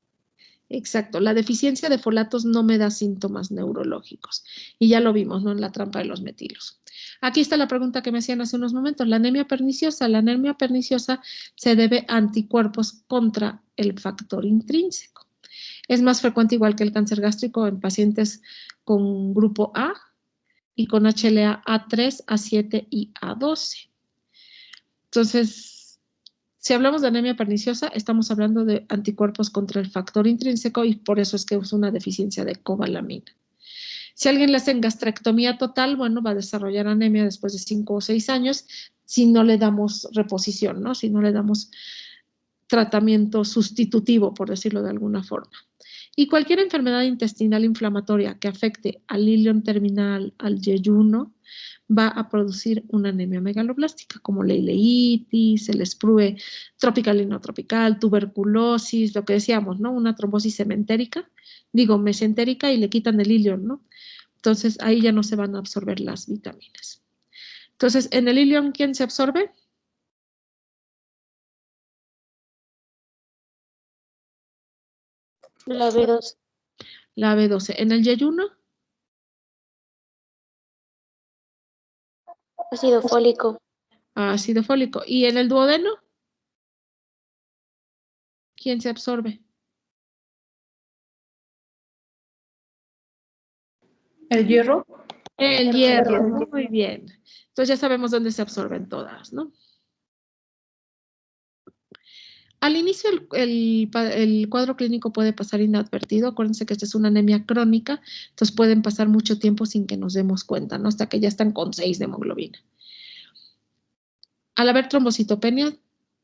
Exacto, la deficiencia de folatos no me da síntomas neurológicos. Y ya lo vimos, ¿no? En la trampa de los metilos. Aquí está la pregunta que me hacían hace unos momentos. La anemia perniciosa se debe a anticuerpos contra el factor intrínseco. Es más frecuente, igual que el cáncer gástrico, en pacientes con grupo A y con HLA A3, A7 y A12. Entonces, si hablamos de anemia perniciosa, estamos hablando de anticuerpos contra el factor intrínseco y por eso es que es una deficiencia de cobalamina. Si a alguien le hacen gastrectomía total, bueno, va a desarrollar anemia después de 5 o 6 años si no le damos reposición, ¿no? Si no le damos tratamiento sustitutivo, por decirlo de alguna forma. Y cualquier enfermedad intestinal inflamatoria que afecte al ilion terminal, al yeyuno, va a producir una anemia megaloblástica, como la ileitis, el sprue tropical y no tropical, tuberculosis, lo que decíamos, ¿no? Una trombosis mesentérica y le quitan el ilion, ¿no? Entonces, ahí ya no se van a absorber las vitaminas. Entonces, en el ilion, ¿quién se absorbe? La B12. La B12. ¿En el yeyuno? Ácido fólico. Ácido fólico. ¿Y en el duodeno? ¿Quién se absorbe? ¿El hierro? El hierro. Muy bien. Entonces ya sabemos dónde se absorben todas, ¿no? Al inicio el cuadro clínico puede pasar inadvertido. Acuérdense que esta es una anemia crónica, entonces pueden pasar mucho tiempo sin que nos demos cuenta, ¿no? Hasta que ya están con 6 de hemoglobina. Al haber trombocitopenia,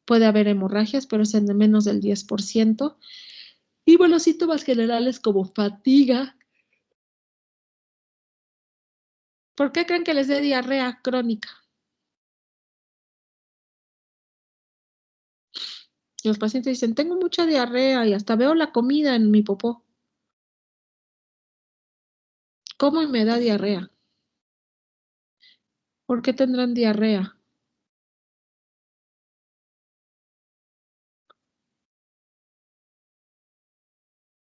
puede haber hemorragias, pero es en menos del 10%. Y bueno, síntomas generales como fatiga. ¿Por qué creen que les dé diarrea crónica? Los pacientes dicen, tengo mucha diarrea y hasta veo la comida en mi popó. ¿Cómo y me da diarrea? ¿Por qué tendrán diarrea?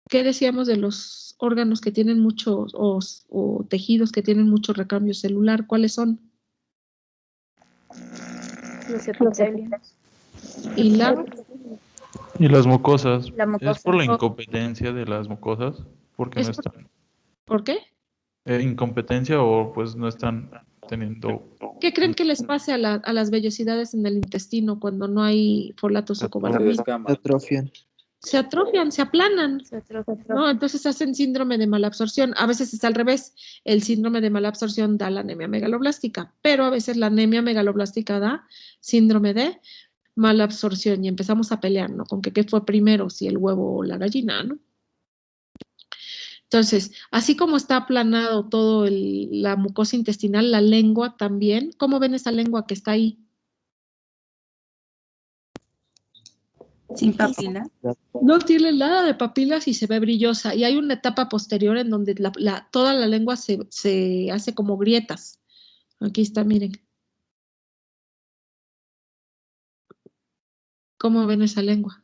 ¿Qué decíamos de los órganos que tienen muchos o tejidos que tienen mucho recambio celular? ¿Cuáles son? Los epitelios. ¿Y la? Y las mucosas. La mucosa. ¿Es por la incompetencia de las mucosas? Porque no están. ¿Por qué? ¿Incompetencia o pues no están teniendo... ¿Qué creen que les pase a las vellosidades en el intestino cuando no hay folatos o Se cobalamina? descaman. Atrofian. Se atrofian, se aplanan, ¿no? Entonces hacen síndrome de mala absorción. A veces es al revés. El síndrome de mala absorción da la anemia megaloblástica, pero a veces la anemia megaloblástica da síndrome de mala absorción y empezamos a pelear, ¿no? Con que qué fue primero, si el huevo o la gallina, ¿no? Entonces, así como está aplanado todo la mucosa intestinal, la lengua también. ¿Cómo ven esa lengua que está ahí? Sin papila. No tiene nada de papilas y se ve brillosa. Y hay una etapa posterior en donde toda la lengua se hace como grietas. Aquí está, miren. ¿Cómo ven esa lengua?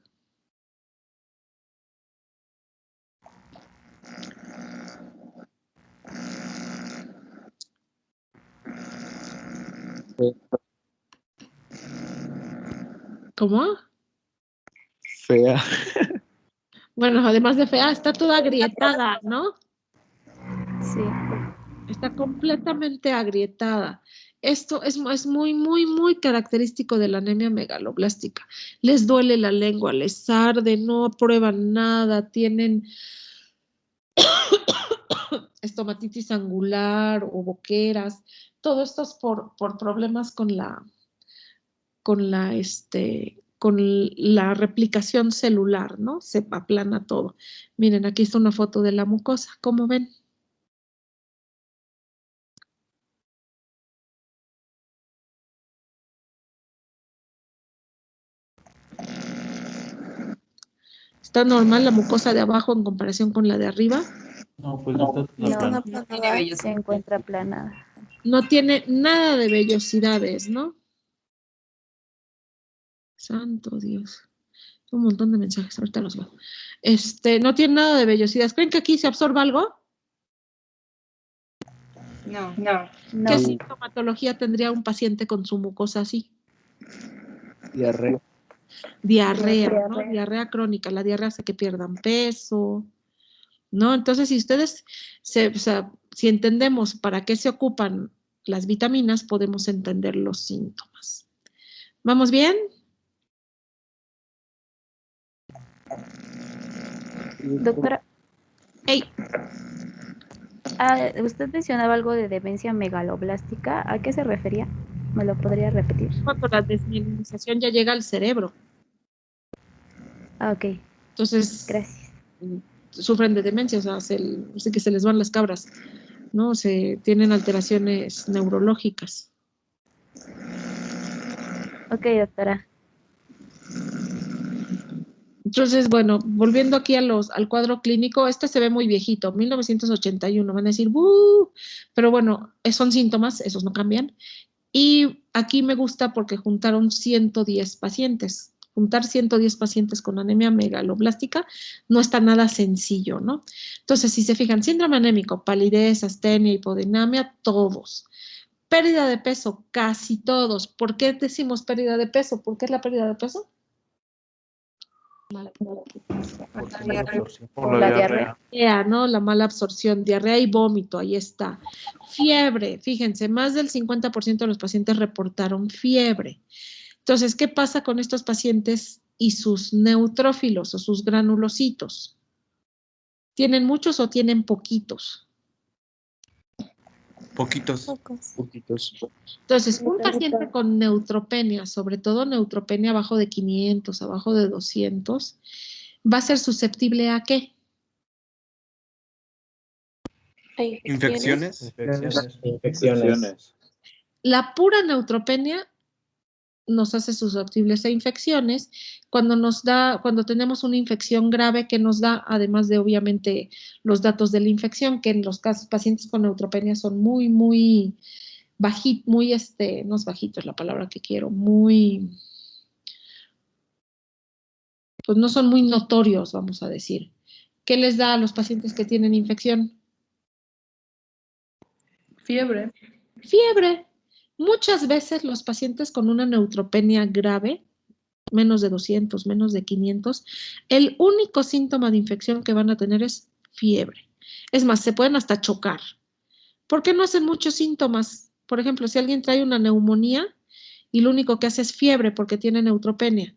¿Cómo? Fea. Bueno, además de fea, está toda agrietada, ¿no? Sí. Está completamente agrietada. Esto es muy, muy, muy característico de la anemia megaloblástica. Les duele la lengua, les arde, no aprueban nada, tienen estomatitis angular o boqueras. Todo esto es por problemas con la replicación celular, ¿no? Se aplana todo. Miren, aquí está una foto de la mucosa. ¿Cómo ven? ¿Está normal la mucosa de abajo en comparación con la de arriba? No, pues está No, tiene vellosidad. se encuentra aplanada. No tiene nada de vellosidades, ¿no? Santo Dios. Un montón de mensajes, ahorita los veo. No tiene nada de vellosidades. ¿Creen que aquí se absorba algo? No. ¿Qué sintomatología tendría un paciente con su mucosa así? Diarrea. Diarrea, ¿no? Diarrea crónica. La diarrea hace que pierdan peso, ¿no? Entonces, si ustedes, o sea, si entendemos para qué se ocupan las vitaminas, podemos entender los síntomas. ¿Vamos bien? Doctora, Hey, usted mencionaba algo de demencia megaloblástica. ¿A qué se refería? ¿Me lo podría repetir? cuando la desmineralización ya llega al cerebro. Ok, Entonces, gracias. sufren de demencia, o sea, sé que se les van las cabras, ¿no? Tienen alteraciones neurológicas. Ok, doctora. Entonces, bueno, volviendo aquí al cuadro clínico, este se ve muy viejito, 1981, van a decir, ¡buh! Pero bueno, son síntomas, esos no cambian. Y aquí me gusta porque juntaron 110 pacientes. Juntar 110 pacientes con anemia megaloblástica no está nada sencillo, ¿no? Entonces, si se fijan, síndrome anémico, palidez, astenia, hipodinamia, todos. Pérdida de peso, casi todos. ¿Por qué decimos pérdida de peso? ¿Por qué es la pérdida de peso? Por la diarrea. ¿No? La mala absorción, diarrea y vómito, ahí está. Fiebre, fíjense, más del 50% de los pacientes reportaron fiebre. Entonces, ¿qué pasa con estos pacientes y sus neutrófilos o sus granulocitos? ¿Tienen muchos o tienen poquitos? Poquitos. Poquitos. Entonces, un paciente con neutropenia, sobre todo neutropenia abajo de 500, abajo de 200, va a ser susceptible ¿a qué? Infecciones. Infecciones. La pura neutropenia nos hace susceptibles a infecciones. Cuando tenemos una infección grave que nos da, además de obviamente los datos de la infección, que en los casos pacientes con neutropenia son muy bajitos, no es bajito es la palabra que quiero, pues no son muy notorios, vamos a decir. ¿Qué les da a los pacientes que tienen infección? Fiebre. Fiebre. Muchas veces los pacientes con una neutropenia grave, menos de 200, menos de 500, el único síntoma de infección que van a tener es fiebre. Es más, se pueden hasta chocar. ¿Por qué no hacen muchos síntomas? Por ejemplo, si alguien trae una neumonía y lo único que hace es fiebre porque tiene neutropenia,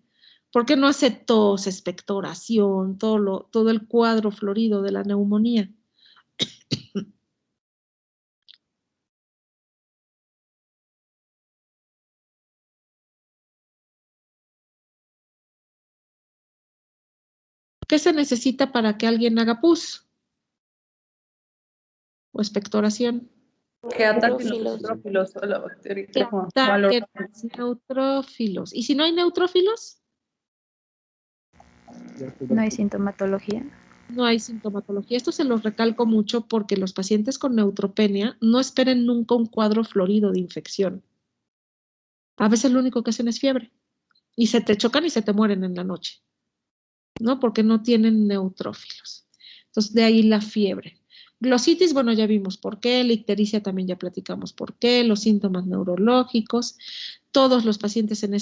¿por qué no hace tos, expectoración, todo el cuadro florido de la neumonía? ¿Qué se necesita para que alguien haga pus o expectoración? Que ataquen los neutrófilos o la bacteria. Que ataquen los neutrófilos. ¿Y si no hay neutrófilos? ¿No hay sintomatología? No hay sintomatología. Esto se los recalco mucho porque los pacientes con neutropenia no esperen nunca un cuadro florido de infección. A veces lo único que hacen es fiebre y se te chocan y se te mueren en la noche, ¿no? Porque no tienen neutrófilos. Entonces, de ahí la fiebre. Glositis, bueno, ya vimos por qué. La ictericia también ya platicamos por qué. Los síntomas neurológicos. Todos los pacientes en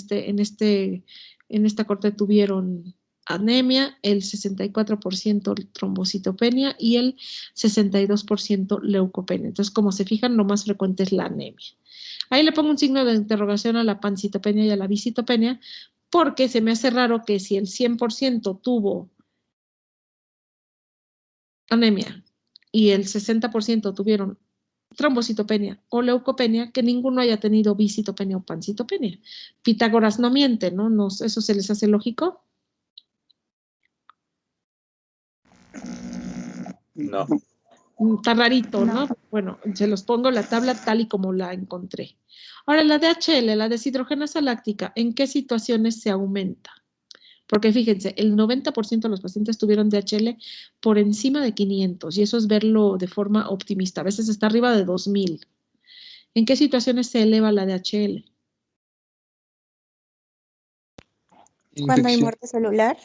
esta corte tuvieron anemia, el 64% trombocitopenia y el 62% leucopenia. Entonces, como se fijan, lo más frecuente es la anemia. Ahí le pongo un signo de interrogación a la pancitopenia y a la visitopenia, porque se me hace raro que si el 100% tuvo anemia y el 60% tuvieron trombocitopenia o leucopenia, que ninguno haya tenido visitopenia o pancitopenia. Pitágoras no miente, ¿no? ¿Eso se les hace lógico? No. Está rarito, ¿no? Bueno, se los pongo la tabla tal y como la encontré. Ahora, la DHL, la deshidrogenasa láctica, ¿en qué situaciones se aumenta? Porque fíjense, el 90% de los pacientes tuvieron DHL por encima de 500 y eso es verlo de forma optimista. A veces está arriba de 2000. ¿En qué situaciones se eleva la DHL? Cuando hay muerte celular.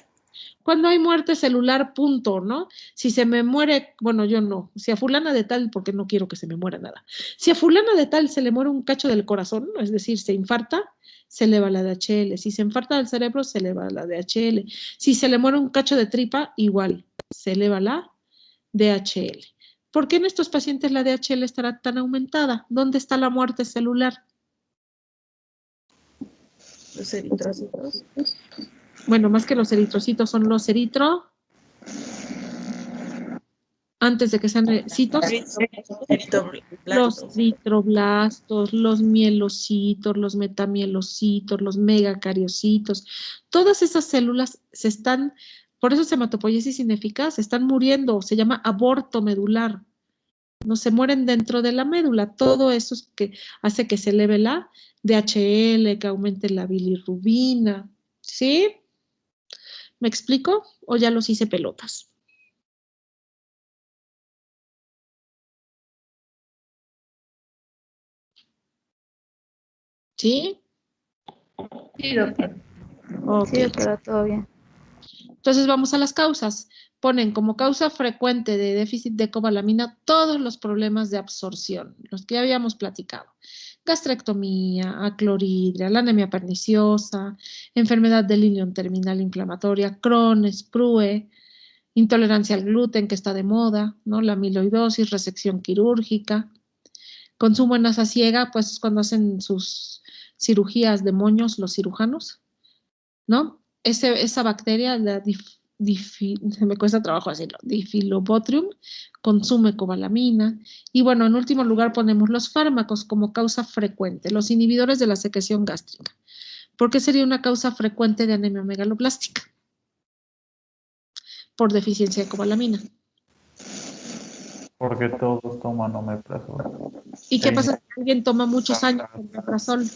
Cuando hay muerte celular, punto, ¿no? Si se me muere, bueno, yo no. Si a fulana de tal, porque no quiero que se me muera nada. Si a fulana de tal se le muere un cacho del corazón, es decir, se infarta, se eleva la DHL. Si se infarta del cerebro, se eleva la DHL. Si se le muere un cacho de tripa, igual, se eleva la DHL. ¿Por qué en estos pacientes la DHL estará tan aumentada? ¿Dónde está la muerte celular? Los eritrocitos. Bueno, más que los eritrocitos son los antes de que sean citos, los eritroblastos, los mielocitos, los metamielocitos, los megacariocitos, todas esas células por eso es hematopoiesis ineficaz, se están muriendo, se llama aborto medular. No se mueren dentro de la médula. Todo eso es que hace que se eleve la DHL, que aumente la bilirrubina. ¿Sí? ¿Me explico? ¿O ya los hice pelotas? ¿Sí? Sí, doctor. Ok. Sí, doctora, todo bien. Entonces vamos a las causas. Ponen como causa frecuente de déficit de cobalamina todos los problemas de absorción, los que ya habíamos platicado. Gastrectomía, acloridria, la anemia perniciosa, enfermedad del ileón terminal inflamatoria, Crohn's, Prue, intolerancia al gluten que está de moda, ¿no? La amiloidosis, resección quirúrgica. Consumo en asa ciega, pues cuando hacen sus cirugías de moños los cirujanos, ¿no? Esa bacteria, me cuesta trabajo decirlo, Diphyllobotrium, consume cobalamina. Y bueno, en último lugar ponemos los fármacos como causa frecuente, los inhibidores de la secreción gástrica. ¿Por qué sería una causa frecuente de anemia megaloblástica? Por deficiencia de cobalamina. Porque todos toman omeprazol. ¿Y qué Sí. pasa si alguien toma muchos años omeprazol?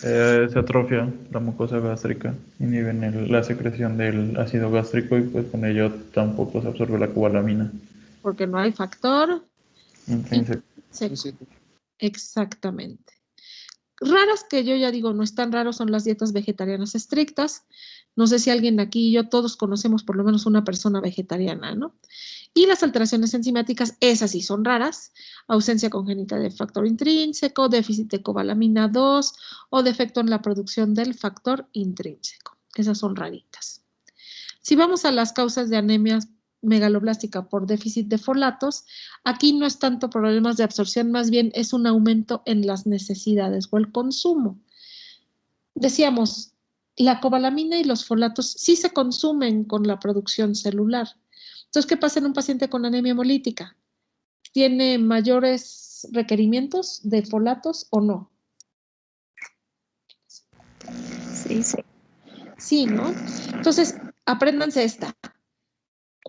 Se atrofia la mucosa gástrica, inhiben la secreción del ácido gástrico y pues con ello tampoco se absorbe la cobalamina. Porque no hay factor Intrínseco. Exactamente. Raras que yo ya digo, no es tan raro, son las dietas vegetarianas estrictas. No sé si alguien aquí y yo todos conocemos por lo menos una persona vegetariana, ¿no? Y las alteraciones enzimáticas, esas sí son raras. Ausencia congénita de factor intrínseco, déficit de cobalamina 2 o defecto en la producción del factor intrínseco. Esas son raritas. Si vamos a las causas de anemia megaloblástica por déficit de folatos, aquí no es tanto problemas de absorción, más bien es un aumento en las necesidades o el consumo. Decíamos, la cobalamina y los folatos sí se consumen con la producción celular. Entonces, ¿qué pasa en un paciente con anemia hemolítica? ¿Tiene mayores requerimientos de folatos o no? Sí, sí. Sí, ¿no? Entonces, apréndanse esta.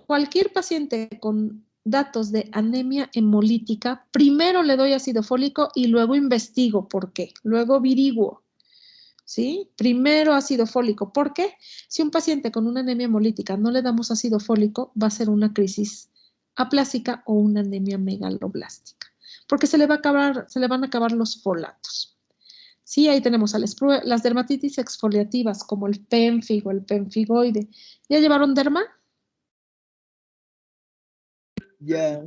Cualquier paciente con datos de anemia hemolítica, primero le doy ácido fólico y luego investigo por qué, luego averiguo, ¿sí? Primero ácido fólico. ¿Por qué? Si un paciente con una anemia hemolítica no le damos ácido fólico, va a ser una crisis aplásica o una anemia megaloblástica, porque se le van a acabar los folatos. Sí, ahí tenemos las dermatitis exfoliativas como el pénfigo, el pemfigoide. ¿Ya llevaron derma? Ya.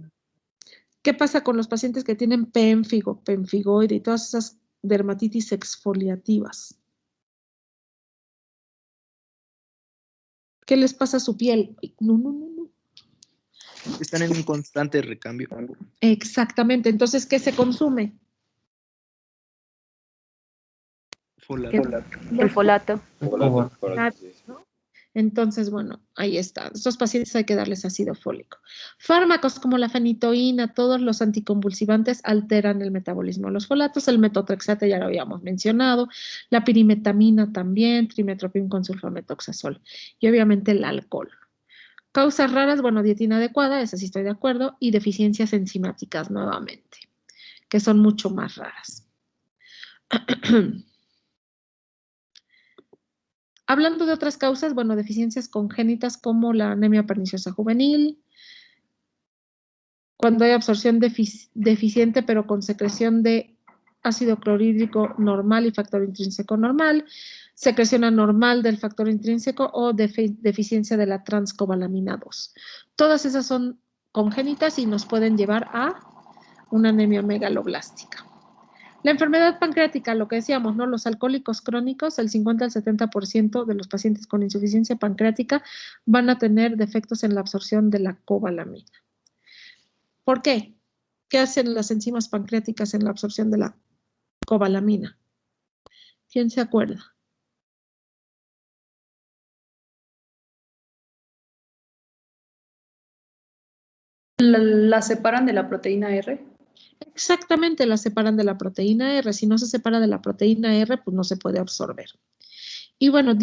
¿Qué pasa con los pacientes que tienen pénfigo, pemfigoide y todas esas dermatitis exfoliativas? ¿Qué les pasa a su piel? No. Están en un constante recambio. Exactamente. Entonces, ¿qué se consume? Folato. El folato. ¿No? Entonces, bueno, ahí está. Estos pacientes hay que darles ácido fólico. Fármacos como la fenitoína, todos los anticonvulsivantes alteran el metabolismo de los folatos. El metotrexate ya lo habíamos mencionado. La pirimetamina también, trimethoprim con sulfametoxazol. Y obviamente el alcohol. Causas raras, bueno, dieta inadecuada, esa sí estoy de acuerdo. Y deficiencias enzimáticas nuevamente, que son mucho más raras. Hablando de otras causas, bueno, deficiencias congénitas como la anemia perniciosa juvenil, cuando hay absorción deficiente pero con secreción de ácido clorhídrico normal y factor intrínseco normal, secreción anormal del factor intrínseco o deficiencia de la transcobalamina 2. Todas esas son congénitas y nos pueden llevar a una anemia megaloblástica. La enfermedad pancreática, lo que decíamos, ¿no? Los alcohólicos crónicos, el 50 al 70% de los pacientes con insuficiencia pancreática van a tener defectos en la absorción de la cobalamina. ¿Por qué? ¿Qué hacen las enzimas pancreáticas en la absorción de la cobalamina? ¿Quién se acuerda? ¿La separan de la proteína R? Exactamente, la separan de la proteína R. Si no se separa de la proteína R, pues no se puede absorber. Y bueno,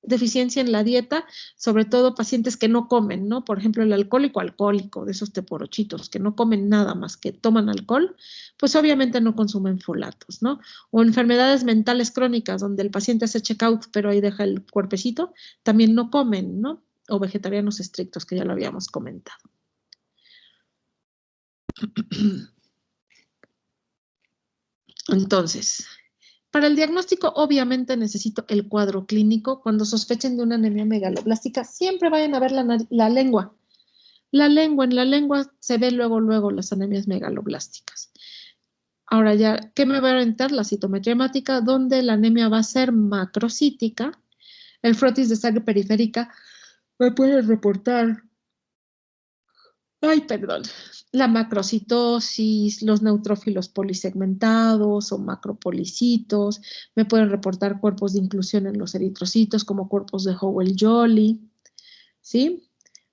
deficiencia en la dieta, sobre todo pacientes que no comen, ¿no? Por ejemplo, el alcohólico, de esos teporochitos, que no comen nada más que toman alcohol, pues obviamente no consumen folatos, ¿no? O enfermedades mentales crónicas, donde el paciente hace check-out, pero ahí deja el cuerpecito, también no comen, ¿no? O vegetarianos estrictos, que ya lo habíamos comentado. Entonces, para el diagnóstico, obviamente necesito el cuadro clínico. Cuando sospechen de una anemia megaloblástica, siempre vayan a ver la lengua. En la lengua se ve luego las anemias megaloblásticas. Ahora ya, ¿qué me va a orientar? La citometría hemática, donde la anemia va a ser macrocítica. El frotis de sangre periférica me puede reportar la macrocitosis, los neutrófilos polisegmentados o macropolicitos, me pueden reportar cuerpos de inclusión en los eritrocitos como cuerpos de Howell-Jolly, ¿sí?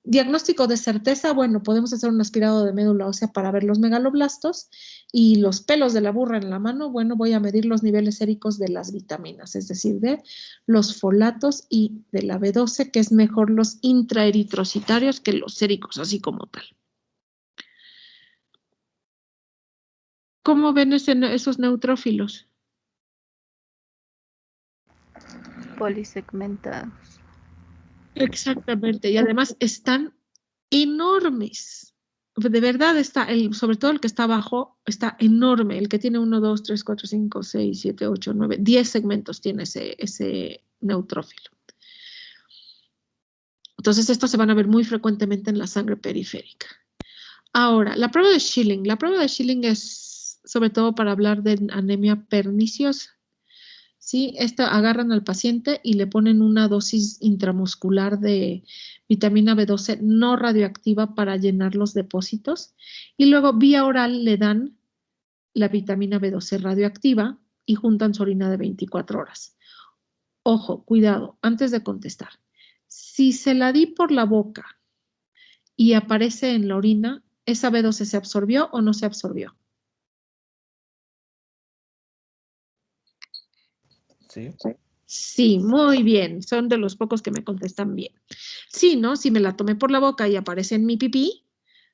Diagnóstico de certeza, bueno, podemos hacer un aspirado de médula ósea para ver los megaloblastos y los pelos de la burra en la mano, bueno, voy a medir los niveles séricos de las vitaminas, es decir, de los folatos y de la B12, que es mejor los intraeritrocitarios que los séricos, así como tal. ¿Cómo ven esos neutrófilos? Polisegmentados. Exactamente, y además están enormes. De verdad sobre todo el que está abajo, está enorme. El que tiene 1, 2, 3, 4, 5, 6, 7, 8, 9, 10 segmentos tiene ese neutrófilo. Entonces, estos se van a ver muy frecuentemente en la sangre periférica. Ahora, la prueba de Schilling. La prueba de Schilling es sobre todo para hablar de anemia perniciosa. ¿Sí? Agarran al paciente y le ponen una dosis intramuscular de vitamina B12 no radioactiva para llenar los depósitos y luego vía oral le dan la vitamina B12 radioactiva y juntan su orina de 24 horas. Ojo, cuidado, antes de contestar. Si se la di por la boca y aparece en la orina, ¿esa B12 se absorbió o no se absorbió? Sí. Sí, muy bien. Son de los pocos que me contestan bien. Sí, ¿no? Si me la tomé por la boca y aparece en mi pipí,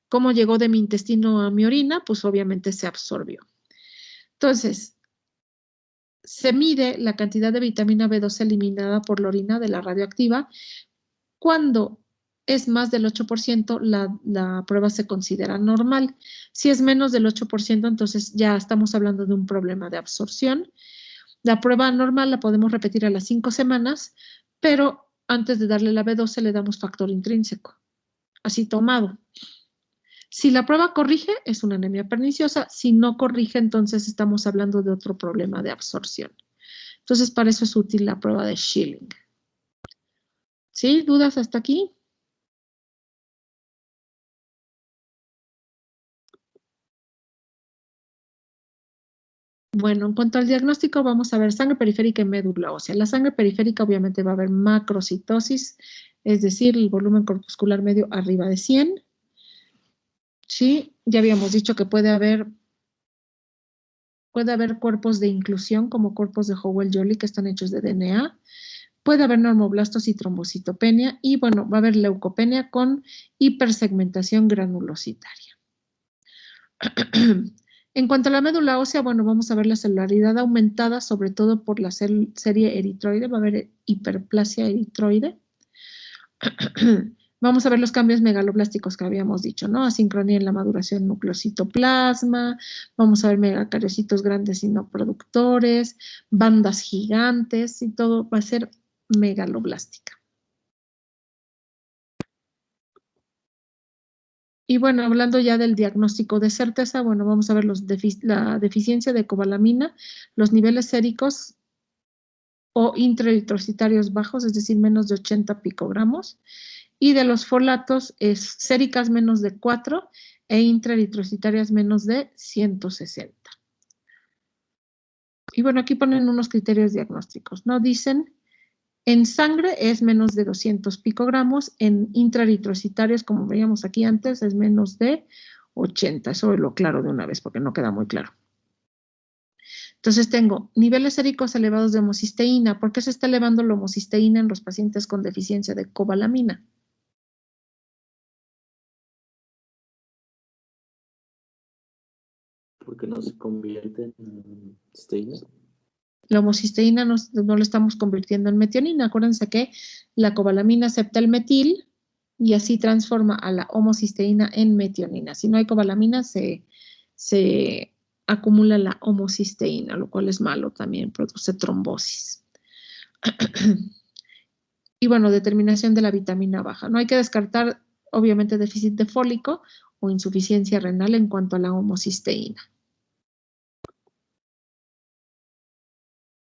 ¿cómo llegó de mi intestino a mi orina? Pues obviamente se absorbió. Entonces, se mide la cantidad de vitamina B12 eliminada por la orina de la radioactiva. Cuando es más del 8%, la prueba se considera normal. Si es menos del 8%, entonces ya estamos hablando de un problema de absorción. La prueba normal la podemos repetir a las 5 semanas, pero antes de darle la B12 le damos factor intrínseco, así tomado. Si la prueba corrige, es una anemia perniciosa. Si no corrige, entonces estamos hablando de otro problema de absorción. Entonces, para eso es útil la prueba de Schilling. ¿Sí? ¿Dudas hasta aquí? Bueno, en cuanto al diagnóstico, vamos a ver sangre periférica y médula ósea. La sangre periférica obviamente va a haber macrocitosis, es decir, el volumen corpuscular medio arriba de 100. Sí, ya habíamos dicho que puede haber cuerpos de inclusión como cuerpos de Howell-Jolly que están hechos de DNA. Puede haber normoblastos y trombocitopenia y bueno, va a haber leucopenia con hipersegmentación granulocitaria. En cuanto a la médula ósea, bueno, vamos a ver la celularidad aumentada, sobre todo por la serie eritroide, va a haber hiperplasia eritroide. Vamos a ver los cambios megaloblásticos que habíamos dicho, ¿no? Asincronía en la maduración nucleocitoplasma, vamos a ver megacariocitos grandes y no productores, bandas gigantes, y todo va a ser megaloblástica. Y bueno, hablando ya del diagnóstico de certeza, bueno, vamos a ver la deficiencia de cobalamina, los niveles séricos o intraeritrocitarios bajos, es decir, menos de 80 picogramos, y de los folatos es séricas menos de 4 e intraeritrocitarias menos de 160. Y bueno, aquí ponen unos criterios diagnósticos, ¿no? Dicen, en sangre es menos de 200 picogramos, en intraeritrocitarios, como veíamos aquí antes, es menos de 80. Eso lo claro de una vez porque no queda muy claro. Entonces tengo niveles séricos elevados de homocisteína. ¿Por qué se está elevando la homocisteína en los pacientes con deficiencia de cobalamina? Porque no se convierte en cisteína. La homocisteína no la estamos convirtiendo en metionina. Acuérdense que la cobalamina acepta el metil y así transforma a la homocisteína en metionina. Si no hay cobalamina, se acumula la homocisteína, lo cual es malo también, produce trombosis. Y bueno, determinación de la vitamina baja. No hay que descartar, obviamente, déficit de fólico o insuficiencia renal en cuanto a la homocisteína.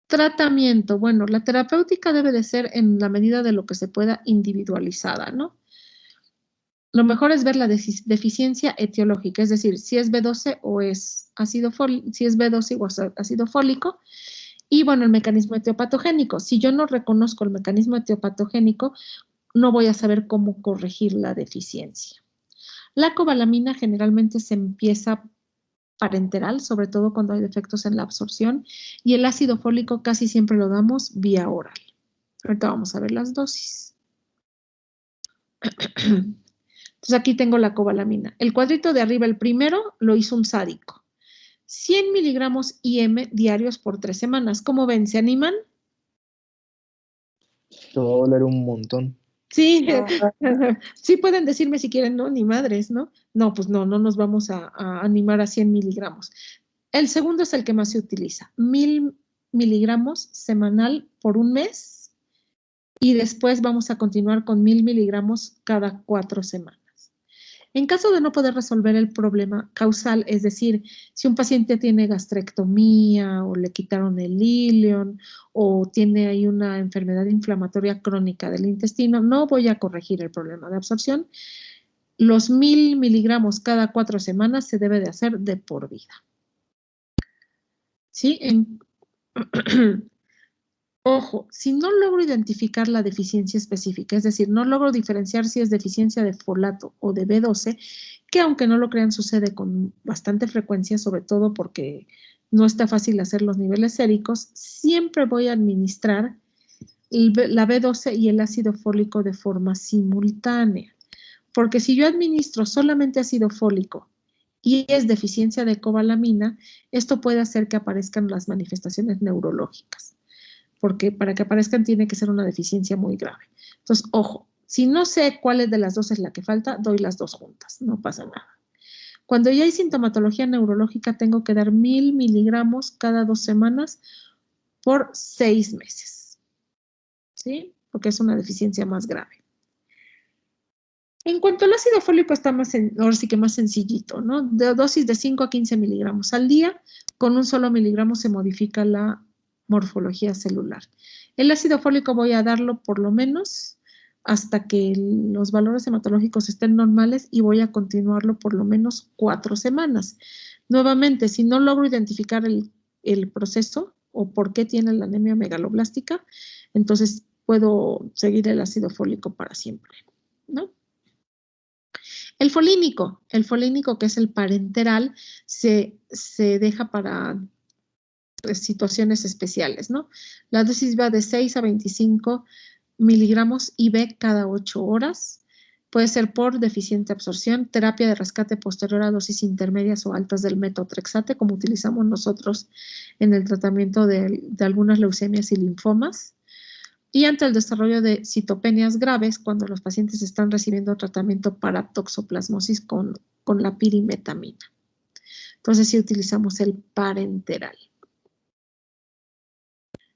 Tratamiento. Bueno, la terapéutica debe de ser en la medida de lo que se pueda individualizada, ¿no? Lo mejor es ver la deficiencia etiológica, es decir, si es B12 o es ácido fólico, si es B12 o ácido fólico. Y bueno, el mecanismo etiopatogénico. Si yo no reconozco el mecanismo etiopatogénico, no voy a saber cómo corregir la deficiencia. La cobalamina generalmente se empieza parenteral, sobre todo cuando hay defectos en la absorción, y el ácido fólico casi siempre lo damos vía oral. Ahorita vamos a ver las dosis. Entonces aquí tengo la cobalamina. El cuadrito de arriba, el primero, lo hizo un sádico. 100 miligramos IM diarios por 3 semanas. ¿Cómo ven? ¿Se animan? Te va a doler un montón. Sí, sí pueden decirme si quieren, no, ni madres, ¿no? No, pues no nos vamos a animar a 100 miligramos. El segundo es el que más se utiliza, 1000 miligramos semanal por un mes y después vamos a continuar con 1000 miligramos cada 4 semanas. En caso de no poder resolver el problema causal, es decir, si un paciente tiene gastrectomía o le quitaron el ilion o tiene ahí una enfermedad inflamatoria crónica del intestino, no voy a corregir el problema de absorción. Los 1000 miligramos cada 4 semanas se debe de hacer de por vida. ¿Sí? Ojo, si no logro identificar la deficiencia específica, es decir, no logro diferenciar si es deficiencia de folato o de B12, que aunque no lo crean sucede con bastante frecuencia, sobre todo porque no está fácil hacer los niveles séricos, siempre voy a administrar la B12 y el ácido fólico de forma simultánea. Porque si yo administro solamente ácido fólico y es deficiencia de cobalamina, esto puede hacer que aparezcan las manifestaciones neurológicas. Porque para que aparezcan tiene que ser una deficiencia muy grave. Entonces, ojo, si no sé cuál de las dos es la que falta, doy las dos juntas, no pasa nada. Cuando ya hay sintomatología neurológica, tengo que dar 1000 miligramos cada 2 semanas por 6 meses, ¿sí? Porque es una deficiencia más grave. En cuanto al ácido fólico está ahora sí que más sencillito, ¿no? De dosis de 5 a 15 miligramos al día, con un solo miligramo se modifica la morfología celular. El ácido fólico voy a darlo por lo menos hasta que los valores hematológicos estén normales y voy a continuarlo por lo menos 4 semanas. Nuevamente, si no logro identificar el proceso o por qué tiene la anemia megaloblástica, entonces puedo seguir el ácido fólico para siempre, ¿no? El folínico que es el parenteral, se deja para situaciones especiales, ¿no? La dosis va de 6 a 25 miligramos IV cada 8 horas. Puede ser por deficiente absorción, terapia de rescate posterior a dosis intermedias o altas del metotrexate, como utilizamos nosotros en el tratamiento de algunas leucemias y linfomas. y ante el desarrollo de citopenias graves cuando los pacientes están recibiendo tratamiento para toxoplasmosis con la pirimetamina. Entonces sí utilizamos el parenteral.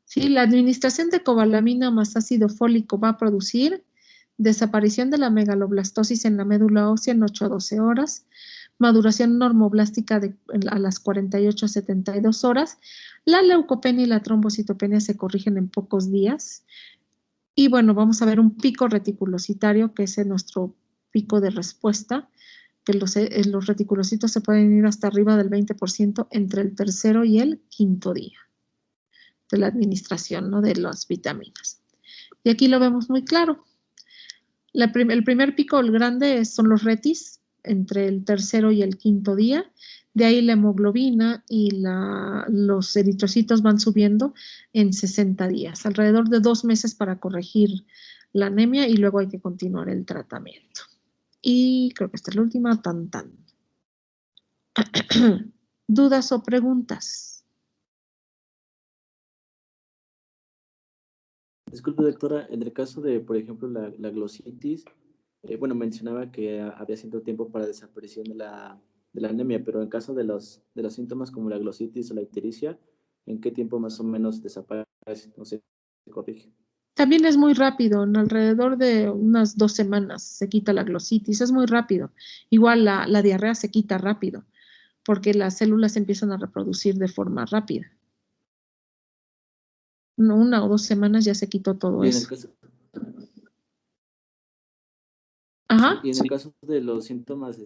Sí, la administración de cobalamina más ácido fólico va a producir desaparición de la megaloblastosis en la médula ósea en 8 a 12 horas, maduración normoblástica a las 48 a 72 horas, la leucopenia y la trombocitopenia se corrigen en pocos días, y bueno, vamos a ver un pico reticulocitario, que es nuestro pico de respuesta, que los reticulocitos se pueden ir hasta arriba del 20% entre el tercero y el quinto día de la administración, ¿no?, de las vitaminas. Y aquí lo vemos muy claro. El primer pico, el grande, son los retis, entre el tercero y el quinto día. De ahí la hemoglobina y los eritrocitos van subiendo en 60 días, alrededor de 2 meses para corregir la anemia, y luego hay que continuar el tratamiento. Y creo que esta es la última, tan. ¿Dudas o preguntas? Disculpe, doctora, en el caso de, por ejemplo, la glositis, bueno, mencionaba que había cierto tiempo para desaparición de la anemia, pero en caso de los síntomas como la glositis o la ictericia, ¿en qué tiempo más o menos desaparece o se corrige? También es muy rápido, en alrededor de unas 2 semanas se quita la glositis, es muy rápido. Igual la diarrea se quita rápido, porque las células se empiezan a reproducir de forma rápida. 1 o 2 semanas ya se quitó todo Y en el eso. caso, Ajá. y en el caso de los síntomas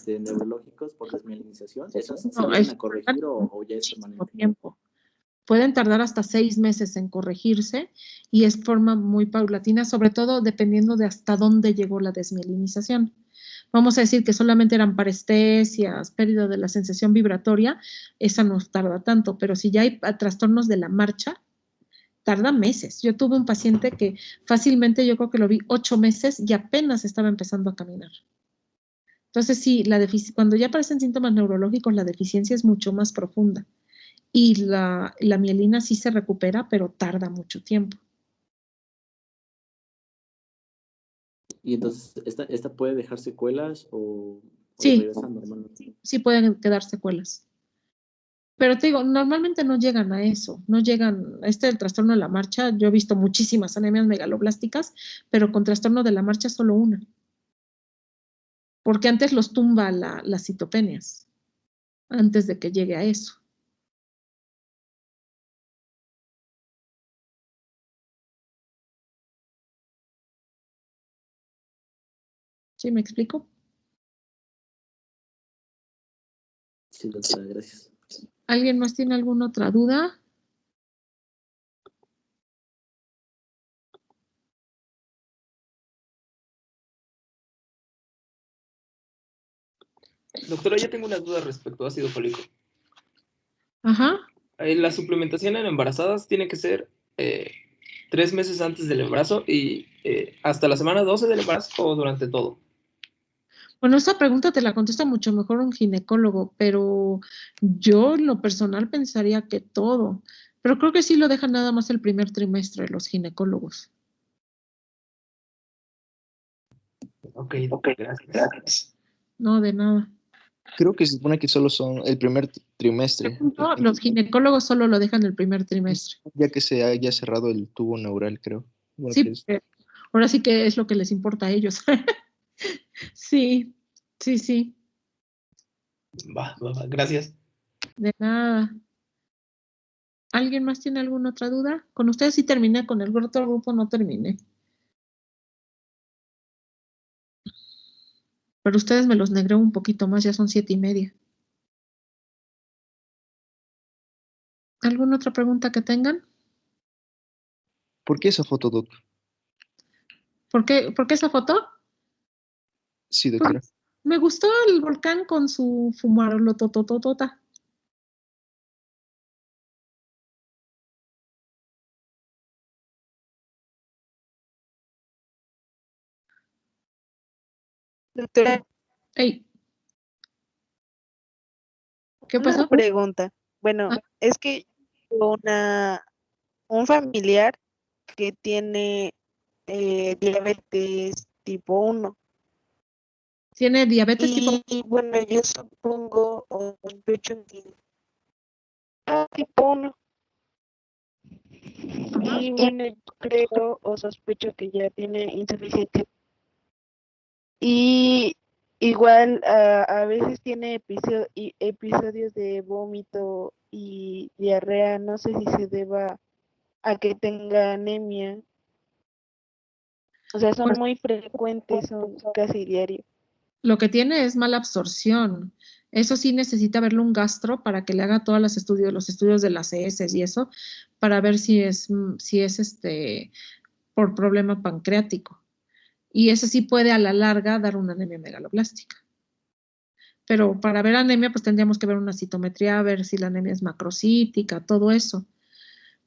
neurológicos por desmielinización, ¿esas se No, llegan a corregir o ya es muchísimo permanente? tiempo. Pueden tardar hasta 6 meses en corregirse, y es forma muy paulatina, sobre todo dependiendo de hasta dónde llegó la desmielinización. Vamos a decir que solamente eran parestesias, pérdida de la sensación vibratoria, esa no tarda tanto, pero si ya hay trastornos de la marcha, tarda meses. Yo tuve un paciente que fácilmente, yo creo que lo vi 8 meses y apenas estaba empezando a caminar. Entonces, sí, cuando ya aparecen síntomas neurológicos, la deficiencia es mucho más profunda. Y la mielina sí se recupera, pero tarda mucho tiempo. Y entonces, ¿esta puede dejar secuelas o Sí, regresa normalmente? sí pueden quedar secuelas. Pero te digo, normalmente no llegan a eso, no llegan, el trastorno de la marcha, yo he visto muchísimas anemias megaloblásticas, pero con trastorno de la marcha solo una. Porque antes los tumba las citopenias, antes de que llegue a eso. ¿Sí me explico? Sí, doctora, gracias. ¿Alguien más tiene alguna otra duda? Doctora, yo tengo una duda respecto a ácido fólico. Ajá. La suplementación en embarazadas tiene que ser 3 meses antes del embarazo y hasta la semana 12 del embarazo o durante todo. Bueno, esa pregunta te la contesta mucho mejor un ginecólogo, pero yo en lo personal pensaría que todo. Pero creo que sí lo dejan nada más el primer trimestre los ginecólogos. Ok, gracias. No, de nada. Creo que se supone que solo son el primer trimestre, No, los ginecólogos solo lo dejan el primer trimestre. ya que se haya cerrado el tubo neural, creo. Bueno, que Sí, es- ahora sí que es lo que les importa a ellos. Sí, sí, sí, Va, gracias. de nada. ¿Alguien más tiene alguna otra duda? Con ustedes sí terminé, con el otro grupo no terminé. Pero ustedes me los negré un poquito más, ya son 7:30. ¿Alguna otra pregunta que tengan? ¿Por qué esa foto, doc? ¿Por qué esa foto? Sí, Pues, doctora. me gustó el volcán con su fumarolotototota. Doctora, Ey, ¿qué una pasó? pregunta. Bueno, Ah, es que un familiar que tiene diabetes tipo 1. ¿Tiene diabetes tipo? Y bueno, yo supongo o sospecho que tipo 1. Y bueno, yo creo o sospecho que ya tiene insuficiente. Y igual a veces tiene episodios de vómito y diarrea. No sé si se deba a que tenga anemia. O sea, son Pues, muy frecuentes, son casi diarios. lo que tiene es mala absorción. Eso sí necesita verle un gastro para que le haga todos los estudios de las heces y eso, para ver si es por problema pancreático. Y eso sí puede a la larga dar una anemia megaloblástica. Pero para ver anemia, pues tendríamos que ver una citometría, ver si la anemia es macrocítica, todo eso.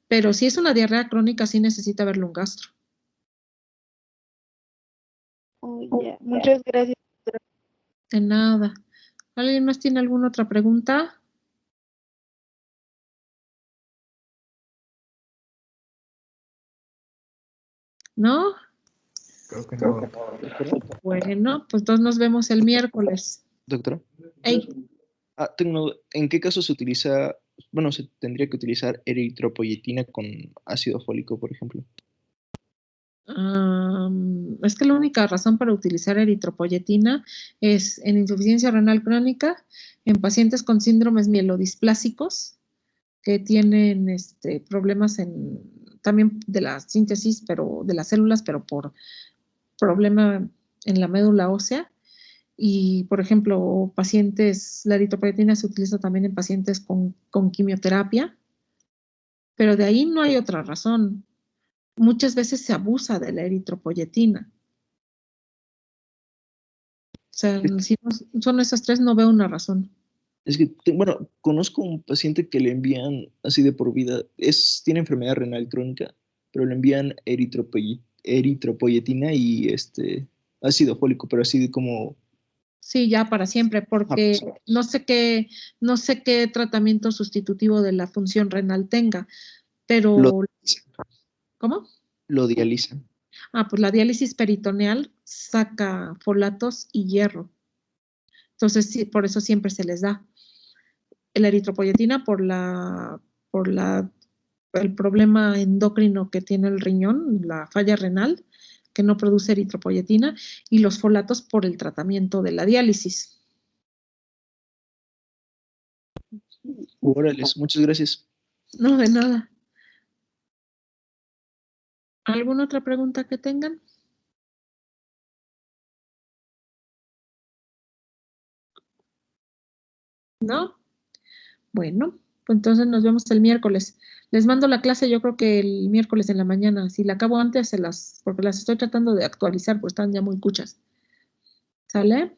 Pero si es una diarrea crónica, sí necesita verle un gastro. Muchas gracias. De nada. ¿Alguien más tiene alguna otra pregunta? ¿No? Creo que no. Bueno, pues entonces nos vemos el miércoles. Doctora. Ey. ¿En qué caso se utiliza, bueno, se tendría que utilizar eritropoyetina con ácido fólico, por ejemplo? Es que la única razón para utilizar eritropoyetina es en insuficiencia renal crónica, en pacientes con síndromes mielodisplásicos que tienen problemas también de la síntesis, pero de las células, pero por problema en la médula ósea. Y, por ejemplo, la eritropoyetina se utiliza también en pacientes con quimioterapia, pero de ahí no hay otra razón. Muchas veces se abusa de la eritropoyetina. O sea, si no son esas tres, no veo una razón. Es que, bueno, conozco un paciente que le envían así de por vida, tiene enfermedad renal crónica, pero le envían eritropoyetina y ácido fólico, pero así como... Sí, ya para siempre, porque no sé qué tratamiento sustitutivo de la función renal tenga, pero... ¿Cómo? Lo dializan. Pues la diálisis peritoneal saca folatos y hierro. Entonces, sí, por eso siempre se les da. La eritropoyetina el problema endocrino que tiene el riñón, la falla renal, que no produce eritropoyetina, y los folatos por el tratamiento de la diálisis. Órale, muchas gracias. No, de nada. ¿Alguna otra pregunta que tengan? ¿No? Bueno, pues entonces nos vemos el miércoles. Les mando la clase, yo creo que el miércoles en la mañana. Si la acabo antes, porque las estoy tratando de actualizar, pues están ya muy cuchas. ¿Sale?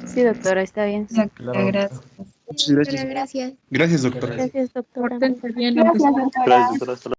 Sí, doctora, está bien. Sí. Gracias. Muchas gracias. Gracias. Gracias, doctora. Gracias, doctora. Pórtense bien, Gracias, doctora. Gracias, doctora. Hasta luego.